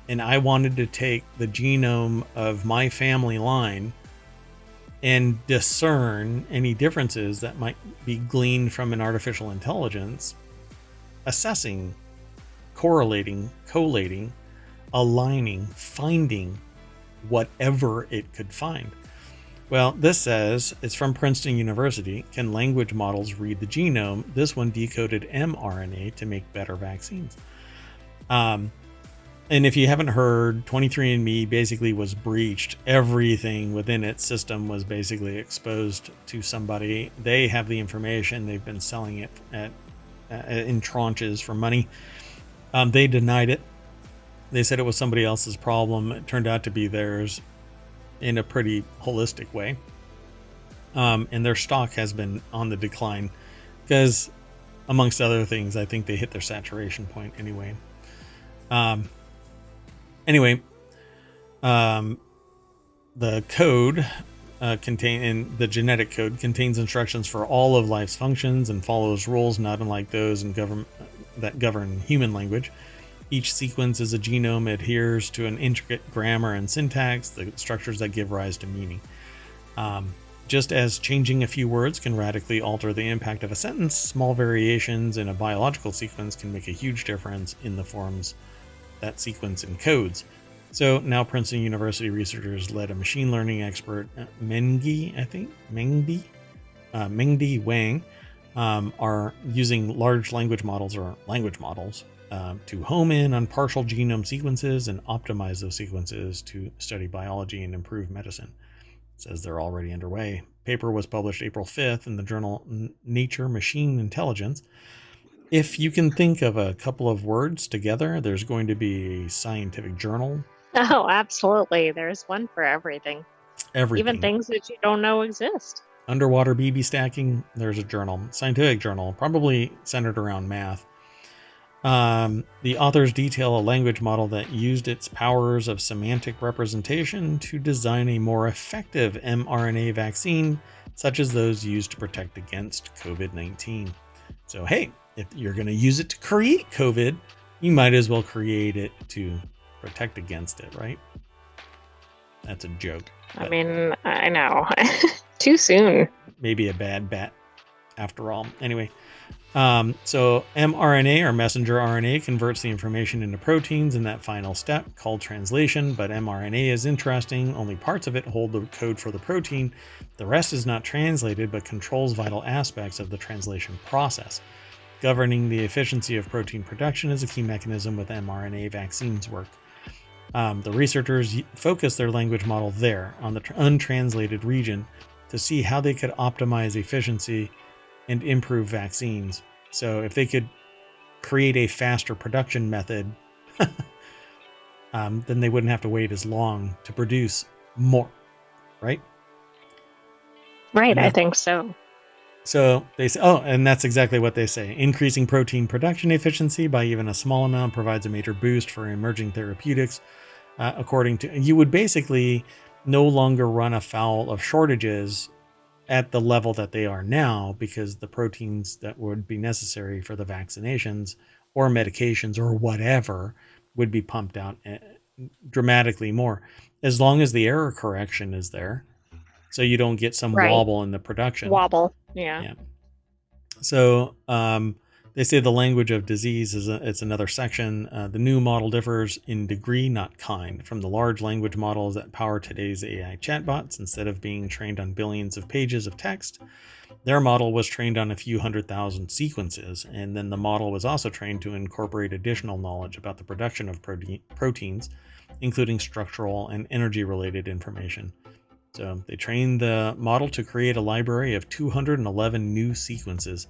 And I wanted to take the genome of my family line and discern any differences that might be gleaned from an artificial intelligence, assessing, correlating, collating, aligning, finding whatever it could find. Well, this says it's from Princeton University. Can language models read the genome? This one decoded mRNA to make better vaccines. And if you haven't heard, 23andMe basically was breached. Everything within its system was basically exposed to somebody. They have the information. They've been selling it in tranches for money. They denied it. They said it was somebody else's problem. It turned out to be theirs in a pretty holistic way. And their stock has been on the decline because, amongst other things, I think they hit their saturation point anyway. The code the genetic code contains instructions for all of life's functions and follows rules not unlike those that govern human language. Each sequence is a genome, adheres to an intricate grammar and syntax, the structures that give rise to meaning. Just as changing a few words can radically alter the impact of a sentence, small variations in a biological sequence can make a huge difference in the forms that sequence encodes. So now Princeton University researchers led a machine learning expert, Mengdi Wang, are using large language models to home in on partial genome sequences and optimize those sequences to study biology and improve medicine. It says they're already underway. Paper was published April 5th in the journal Nature Machine Intelligence. If you can think of a couple of words together, there's going to be a scientific journal. Oh, absolutely. There's one for everything. Everything. Even things that you don't know exist. Underwater BB stacking, there's a journal. Scientific journal, probably centered around math. The authors detail a language model that used its powers of semantic representation to design a more effective mRNA vaccine such as those used to protect against COVID-19. So, hey, if you're going to use it to create COVID, you might as well create it to protect against it, right? That's a joke. I mean, I know. Too soon. Maybe a bad bet after all. Anyway, so mRNA, or messenger RNA, converts the information into proteins in that final step called translation, but mRNA is interesting. Only parts of it hold the code for the protein. The rest is not translated, but controls vital aspects of the translation process. Governing the efficiency of protein production is a key mechanism with mRNA vaccines work. The researchers focused their language model there on the untranslated region to see how they could optimize efficiency and improve vaccines. So if they could create a faster production method, then they wouldn't have to wait as long to produce more, right? Right, I think so. So they say, oh, and that's exactly what they say. Increasing protein production efficiency by even a small amount provides a major boost for emerging therapeutics. According to, you would basically no longer run afoul of shortages at the level that they are now, because the proteins that would be necessary for the vaccinations or medications or whatever would be pumped out dramatically more, as long as the error correction is there, so you don't get some wobble in the production. Wobble, yeah. So they say the language of disease it's another section. The new model differs in degree, not kind, from the large language models that power today's AI chatbots. Instead of being trained on billions of pages of text, their model was trained on a few 100,000 sequences, and then the model was also trained to incorporate additional knowledge about the production of proteins, including structural and energy-related information. So they trained the model to create a library of 211 new sequences.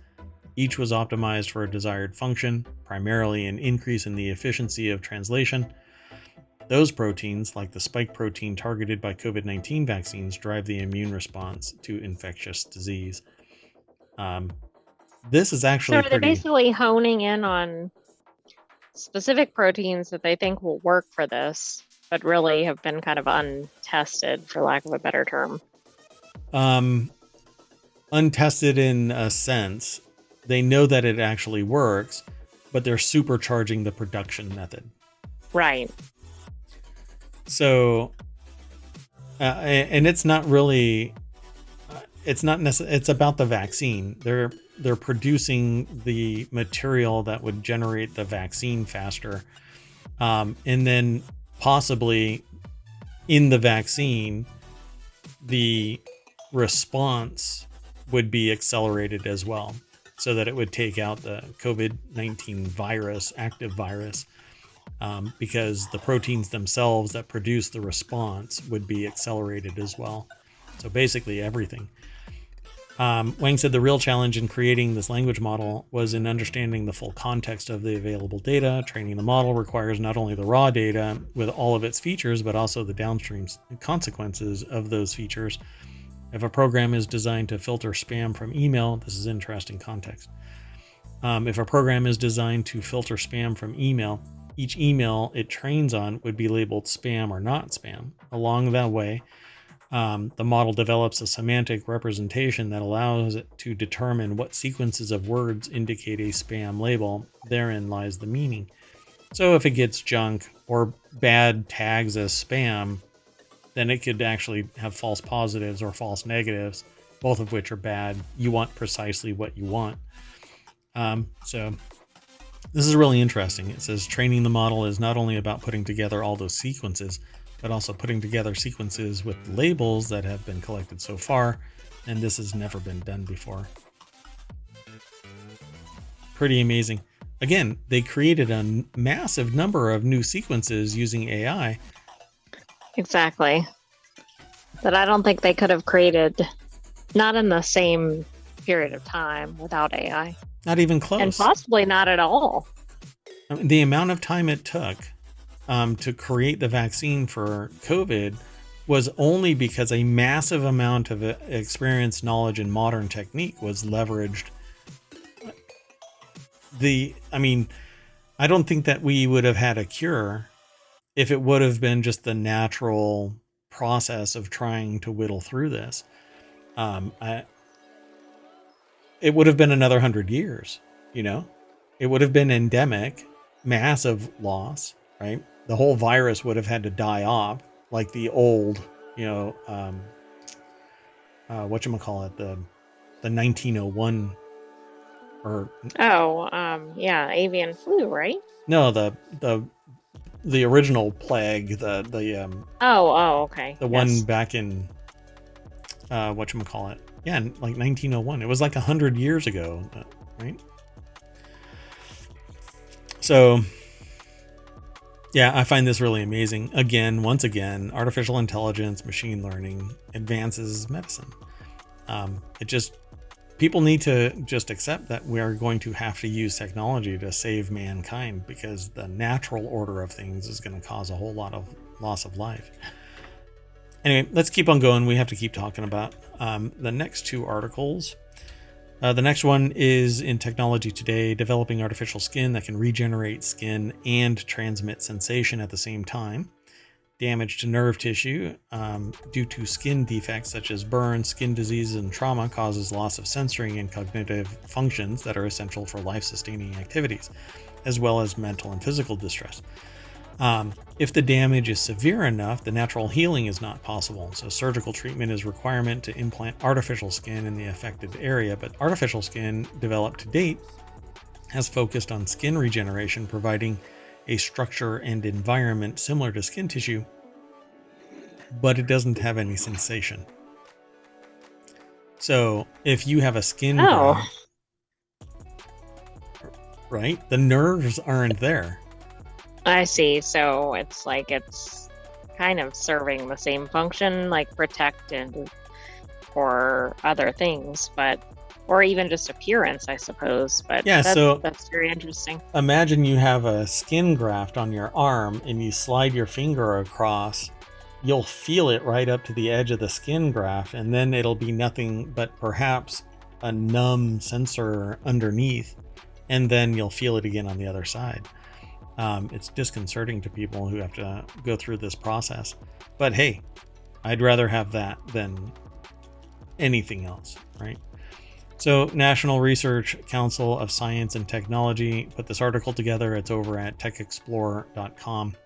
Each was optimized for a desired function, primarily an increase in the efficiency of translation. Those proteins, like the spike protein targeted by COVID-19 vaccines, drive the immune response to infectious disease. This is actually so they're basically honing in on specific proteins that they think will work for this, but really have been kind of untested, for lack of a better term. Untested in a sense. They know that it actually works, but they're supercharging the production method. Right. So, and it's not really, it's not necessarily, it's about the vaccine. They're producing the material that would generate the vaccine faster. And then possibly in the vaccine, the response would be accelerated as well, so that it would take out the COVID-19 virus, active virus, because the proteins themselves that produce the response would be accelerated as well. So basically everything. Wang said the real challenge in creating this language model was in understanding the full context of the available data. Training the model requires not only the raw data with all of its features, but also the downstream consequences of those features. If a program is designed to filter spam from email, this is interesting context. If a program is designed to filter spam from email, each email it trains on would be labeled spam or not spam. Along that way, the model develops a semantic representation that allows it to determine what sequences of words indicate a spam label. Therein lies the meaning. So if it gets junk or bad tags as spam, then it could actually have false positives or false negatives, both of which are bad. You want precisely what you want. So this is really interesting. It says training the model is not only about putting together all those sequences, but also putting together sequences with labels that have been collected so far, and this has never been done before. Pretty amazing. Again, they created a massive number of new sequences using AI. Exactly. That I don't think they could have created, not in the same period of time without AI. Not even close. And possibly not at all. I mean, the amount of time it took to create the vaccine for COVID was only because a massive amount of experience, knowledge, and modern technique was leveraged. I don't think that we would have had a cure if it would have been just the natural process of trying to whittle through this. I, it would have been another 100 years, you know, it would have been endemic, massive loss, right? The whole virus would have had to die off like the old, you know, whatchamacallit, the 1901 or Oh, yeah, avian flu, right? no, the original plague, Okay. the one Yes. back in whatchamacallit. Yeah, like 1901. It was like 100 years ago, right? So yeah, I find this really amazing. Again, once again, artificial intelligence, machine learning advances medicine. It just people need to just accept that we are going to have to use technology to save mankind because the natural order of things is going to cause a whole lot of loss of life. Anyway, let's keep on going. We have to keep talking about the next two articles. The next one is in Technology Today, developing artificial skin that can regenerate skin and transmit sensation at the same time. Damage to nerve tissue due to skin defects such as burns, skin diseases, and trauma causes loss of sensory and cognitive functions that are essential for life-sustaining activities, as well as mental and physical distress. If the damage is severe enough, the natural healing is not possible. So surgical treatment is a requirement to implant artificial skin in the affected area, but artificial skin developed to date has focused on skin regeneration, providing a structure and environment similar to skin tissue, but it doesn't have any sensation. So if you have a skin Oh, graft, right, the nerves aren't there. I see. So it's kind of serving the same function, like protect and for other things, but or even just appearance, I suppose. But Yeah, so that's very interesting. imagine you have a skin graft on your arm and you slide your finger across. You'll feel it right up to the edge of the skin graft, and then it'll be nothing but perhaps a numb sensor underneath, and then you'll feel it again on the other side. It's disconcerting to people who have to go through this process. But hey, I'd rather have that than anything else, right? So, National Research Council of Science and Technology put this article together. It's over at techexplorer.com.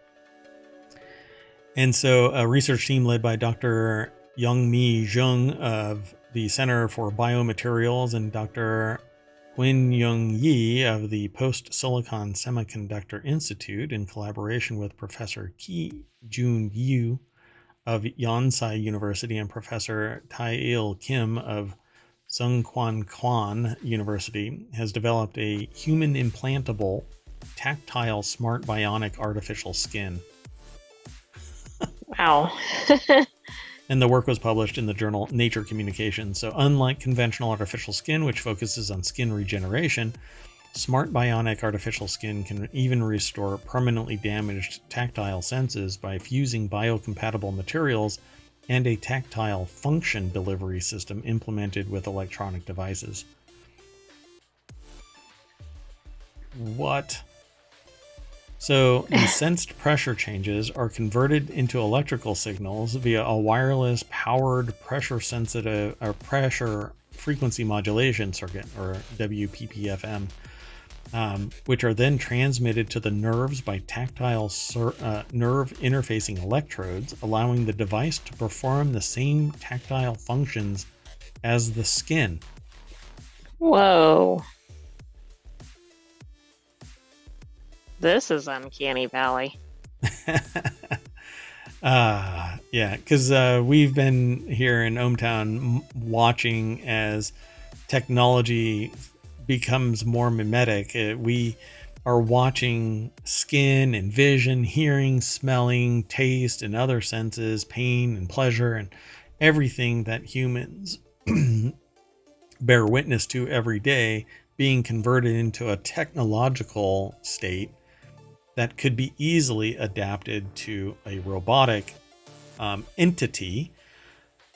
And so, a research team led by Dr. Youngmi Zheng of the Center for Biomaterials and Dr. Huinying Yi of the Post Silicon Semiconductor Institute, in collaboration with Professor Ki Jun Yu of Yonsei University and Professor Tai-il Kim of Zhengquan University, has developed a human implantable, tactile, smart bionic artificial skin. Wow. And the work was published in the journal Nature Communications. So, unlike conventional artificial skin, which focuses on skin regeneration, smart bionic artificial skin can even restore permanently damaged tactile senses by fusing biocompatible materials and a tactile function delivery system implemented with electronic devices. What? So the sensed pressure changes are converted into electrical signals via a wireless powered pressure sensitive or pressure frequency modulation circuit, or WPPFM, which are then transmitted to the nerves by tactile nerve interfacing electrodes, allowing the device to perform the same tactile functions as the skin. Whoa. This is Uncanny Valley. Yeah, because we've been here in ohmTown watching as technology becomes more mimetic. We are watching skin and vision, hearing, smelling, taste, and other senses, pain and pleasure, and everything that humans bear witness to every day being converted into a technological state that could be easily adapted to a robotic entity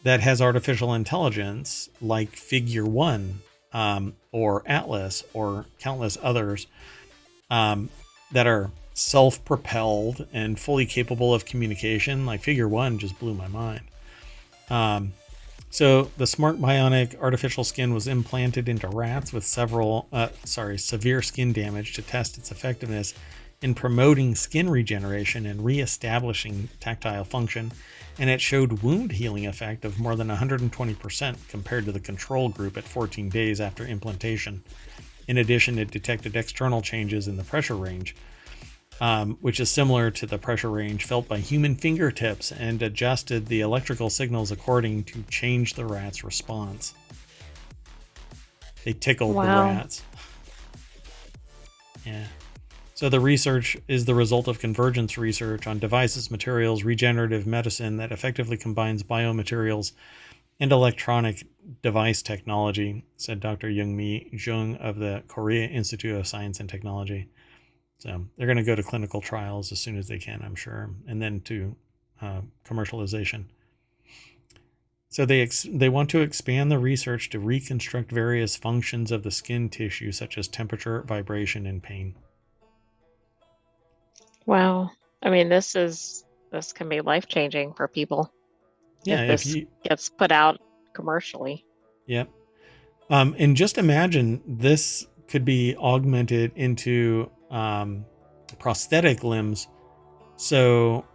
that has artificial intelligence, like Figure One, or Atlas, or countless others that are self-propelled and fully capable of communication. Like Figure One just blew my mind. So the smart bionic artificial skin was implanted into rats with severe skin damage to test its effectiveness in promoting skin regeneration and reestablishing tactile function, and it showed wound healing effect of more than 120% compared to the control group at 14 days after implantation. In addition, it detected external changes in the pressure range, which is similar to the pressure range felt by human fingertips, and adjusted the electrical signals according to change the rat's response. They tickled the Wow. rats. Yeah. So the research is the result of convergence research on devices, materials, regenerative medicine that effectively combines biomaterials and electronic device technology, said Dr. Youngmi Jung of the Korea Institute of Science and Technology. So they're going to go to clinical trials as soon as they can, I'm sure, and then to commercialization. So they want to expand the research to reconstruct various functions of the skin tissue, such as temperature, vibration, and pain. Wow. I mean, this can be life-changing for people Yeah, if if this you, gets put out commercially. yep. And just imagine this could be augmented into prosthetic limbs. So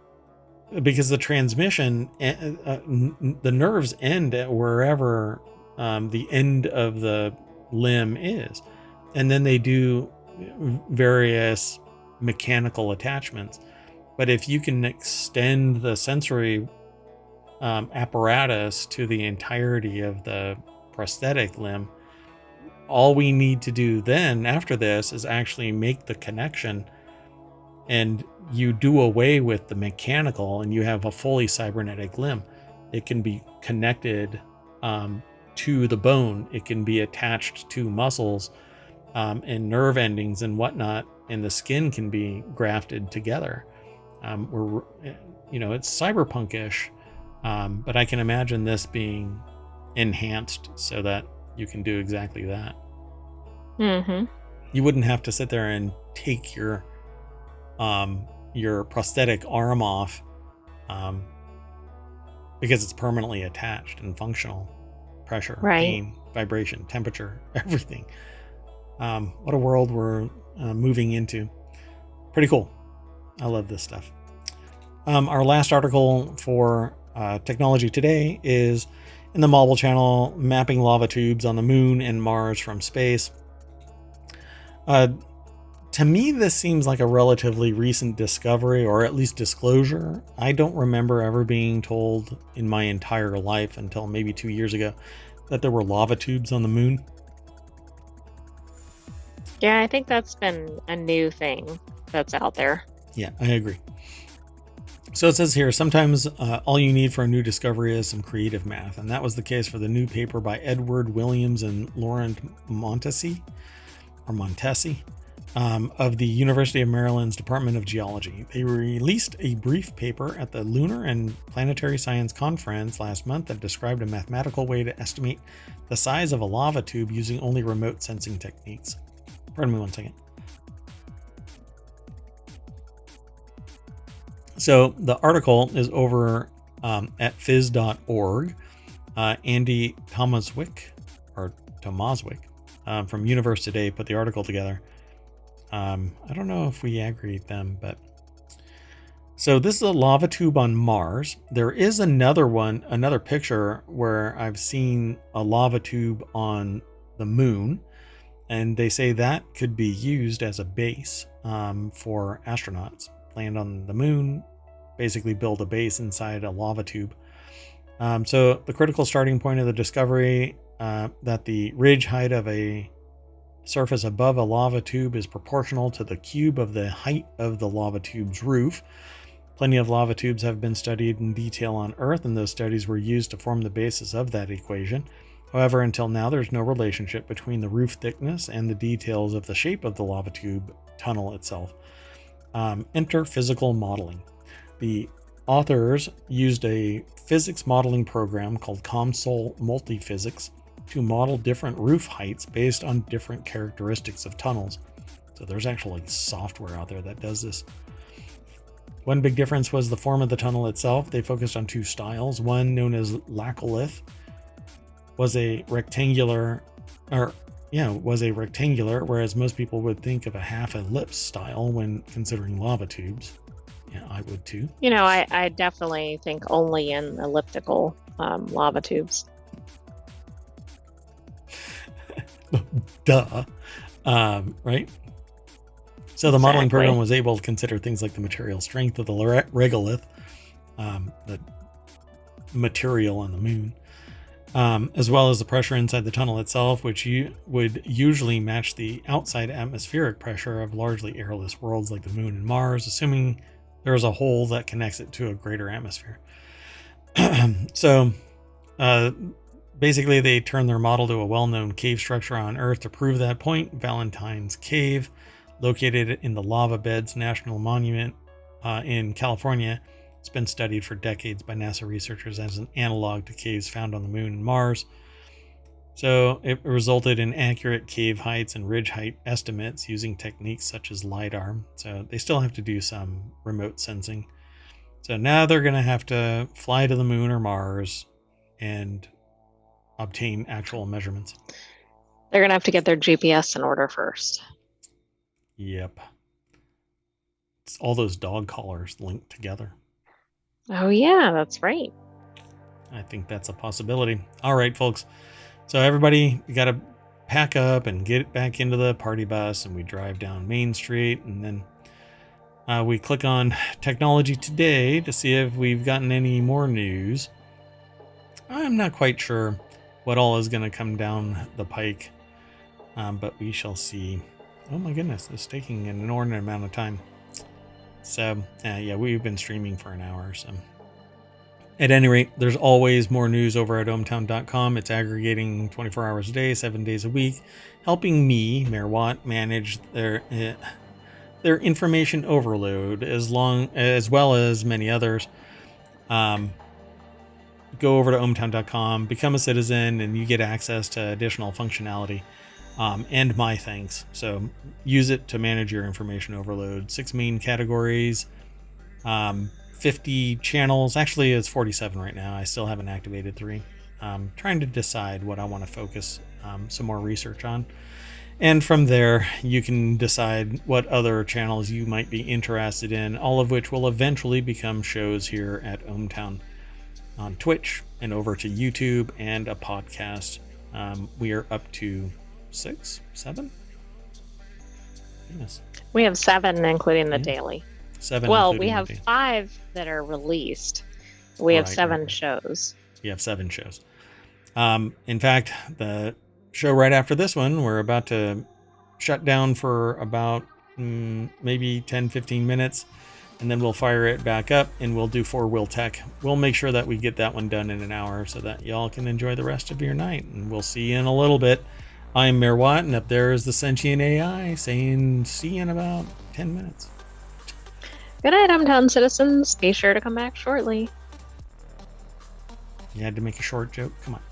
because the transmission, the nerves end at wherever the end of the limb is, and then they do various mechanical attachments. But if you can extend the sensory apparatus to the entirety of the prosthetic limb, all we need to do then after this is actually make the connection, and you do away with the mechanical and you have a fully cybernetic limb. It can be connected to the bone, it can be attached to muscles and nerve endings and whatnot, and the skin can be grafted together. We're, it's cyberpunkish, but I can imagine this being enhanced so that you can do exactly that. Mm-hmm. You wouldn't have to sit there and take your prosthetic arm off um, because it's permanently attached and functional. Pressure, Right. pain, vibration, temperature, everything. What a world we're moving into. Pretty cool. I love this stuff. Our last article for Technology Today is in the Marble Channel, mapping lava tubes on the moon and Mars from space. To me, this seems like a relatively recent discovery, or at least disclosure. I don't remember ever being told in my entire life until maybe 2 years ago that there were lava tubes on the moon. Yeah, I think that's been a new thing that's out there. Yeah, I agree. So it says here, sometimes all you need for a new discovery is some creative math. And that was the case for the new paper by Edward Williams and Laurent Montesi, of the University of Maryland's Department of Geology. They released a brief paper at the Lunar and Planetary Science Conference last month that described a mathematical way to estimate the size of a lava tube using only remote sensing techniques. Pardon me one second. So the article is over at phys.org. Andy Tomaszwick from Universe Today put the article together. I don't know if we aggregate them, but so this is a lava tube on Mars. There is another picture where I've seen a lava tube on the moon, and they say that could be used as a base for astronauts. Land on the moon, basically build a base inside a lava tube. So the critical starting point of the discovery that the ridge height of a surface above a lava tube is proportional to the cube of the height of the lava tube's roof. Plenty of lava tubes have been studied in detail on Earth, and those studies were used to form the basis of that equation. However, until now, there's no relationship between the roof thickness and the details of the shape of the lava tube tunnel itself. Enter physical modeling. The authors used a physics modeling program called COMSOL Multiphysics to model different roof heights based on different characteristics of tunnels. So there's actually software out there that does this. One big difference was the form of the tunnel itself. They focused on two styles, one known as laccolith, was a rectangular, whereas most people would think of a half ellipse style when considering lava tubes. Yeah, I would too. I definitely think only in elliptical lava tubes. Duh. Right? So the modeling Exactly. program was able to consider things like the material strength of the regolith, the material on the moon, as well as the pressure inside the tunnel itself, which would usually match the outside atmospheric pressure of largely airless worlds like the moon and Mars, assuming there is a hole that connects it to a greater atmosphere. So basically, they turned their model to a well-known cave structure on Earth to prove that point, Valentine's Cave, located in the Lava Beds National Monument in California. It's been studied for decades by NASA researchers as an analog to caves found on the moon and Mars. So it resulted in accurate cave heights and ridge height estimates using techniques such as LiDAR. So they still have to do some remote sensing. So now they're going to have to fly to the moon or Mars and obtain actual measurements. They're going to have to get their GPS in order first. Yep. It's all those dog collars linked together. Oh, yeah, that's right. I think that's a possibility. All right, folks. So everybody, you got to pack up and get back into the party bus, and we drive down Main Street, and then we click on Technology Today to see if we've gotten any more news. I'm not quite sure what all is going to come down the pike, but we shall see. Oh my goodness, it's taking an inordinate amount of time. So, yeah, we've been streaming for an hour. So, at any rate, there's always more news over at ohmtown.com. It's aggregating 24 hours a day, 7 days a week, helping me, Mayor Watt, manage their information overload as well as many others. Go over to ohmtown.com, become a citizen, and you get access to additional functionality. And my thanks. So use it to manage your information overload. 6 main categories, 50 channels. Actually, it's 47 right now. I still haven't activated 3. Trying to decide what I want to focus some more research on. And from there, you can decide what other channels you might be interested in, all of which will eventually become shows here at ohmTown on Twitch and over to YouTube and a podcast. We are up to 6, 7. Goodness. We have 7, including the daily. 7. Well, we have 5 that are released. We have 7 shows. We have 7 shows. In fact, the show right after this one, we're about to shut down for about maybe 10-15 minutes, and then we'll fire it back up and we'll do 4-wheel tech. We'll make sure that we get that one done in an hour so that y'all can enjoy the rest of your night, and we'll see you in a little bit. I'm Mayor Watt, and up there is the sentient AI saying see you in about 10 minutes. Good night, ohmTown citizens. Be sure to come back shortly. You had to make a short joke? Come on.